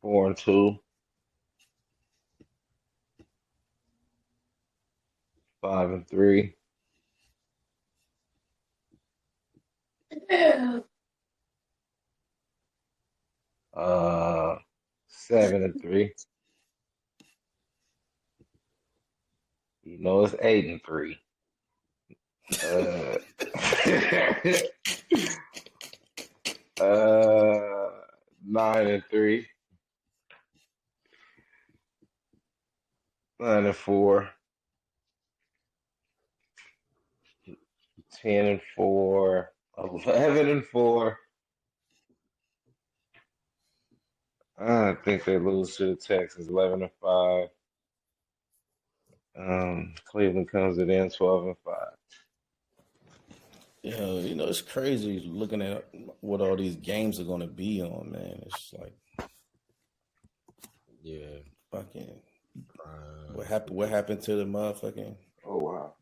4-2. 5-3. 7-3. You know it's 8-3. 9-3. 9-4. 10-4, 11-4. I think they lose to the Texans 11-5. Cleveland comes in 12-5. Yeah, it's crazy looking at what all these games are going to be on, man. It's like, Yeah. fucking, what happened to the motherfucking Oh wow.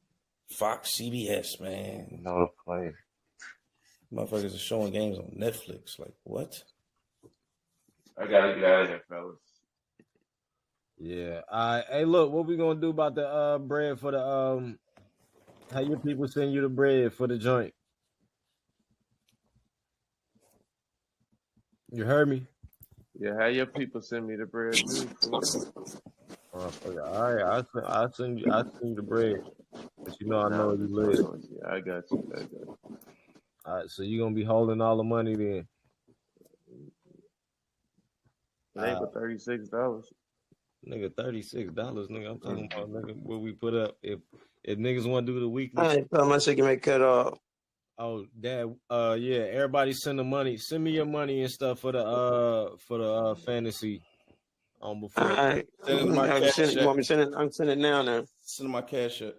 Fox, CBS, man? No play. Motherfuckers are showing games on Netflix. Like, what? I gotta get out of here, fellas. Yeah. Hey, look, what we gonna do about the bread for the how your people send you the bread for the joint? You heard me? Yeah, how your people send me the bread too? All right, I send you the bread. But I know Nah, you live. yeah, I got you. All right, so you gonna be holding all the money then? It ain't but $36. Nigga, $36, nigga. I'm talking about nigga what we put up. If niggas want to do the weekly, I ain't tell my shit can make cut off. oh dad, yeah, everybody send the money. Send me your money and stuff for the fantasy. Before. All right. Send it to my cash You app. want me to send it? I'm sending it now. Send my cash up.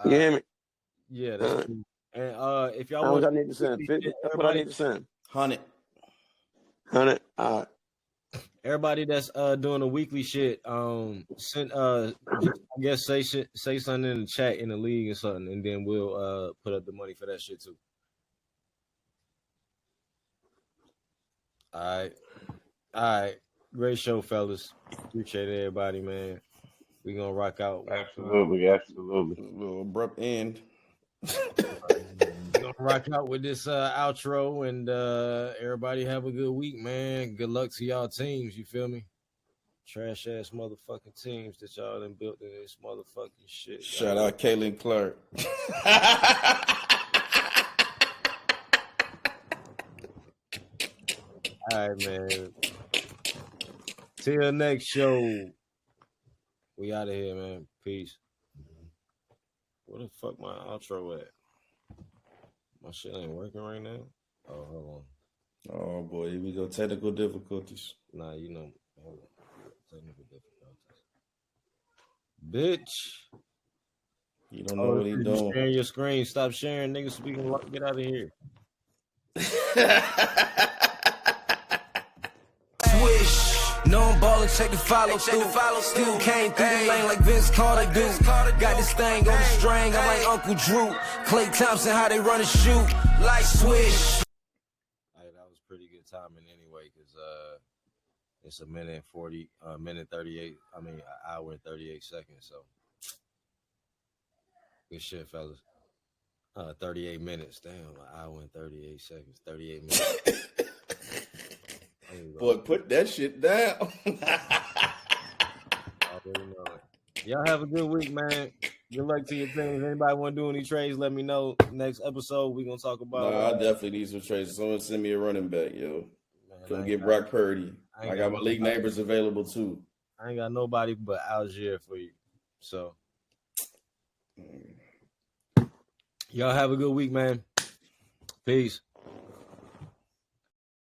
You hear me? Yeah, that's cool. And if y'all How want, much I need to send? 50? What I need to send? 100. 100. All right. everybody that's doing the weekly shit, send I guess say something in the chat in the league or something, and then we'll put up the money for that shit too. All right. Great show, fellas. Appreciate everybody, man. We gonna rock out. Absolutely. A little abrupt end. We gonna rock out with this outro, and everybody have a good week, man. Good luck to y'all teams. You feel me? Trash ass motherfucking teams that y'all done built in this motherfucking shit. Shout out Caitlin Clark. All right, man. Till next show. We out of here, man. Peace. Where the fuck my outro at? My shit ain't working right now. Oh, hold on. Oh boy, here we go. Technical difficulties. Nah, hold on. Technical difficulties. Bitch. You don't know what he doing. Sharing your screen. Stop sharing, niggas. So we can get out of here. Swish. No, I'm ballin', check the follow through. Still came through the lane like Vince Carter do. Got this thing on the string, I'm like Uncle Drew. Clay Thompson, how they run and shoot. Like Swish. Hey, that was pretty good timing anyway, because it's a minute 38. An hour and 38 seconds. So good shit, fellas. 38 minutes. Damn, an hour and 38 seconds. 38 minutes. Boy, put that shit down. Y'all have a good week, man. Good luck to your teams. Anybody want to do any trades, let me know. Next episode, we're going to talk about... I definitely need some trades. Someone send me a running back, yo. Come get Brock Purdy. I got my league neighbors available, too. I ain't got nobody but Algier for you. So, y'all have a good week, man. Peace.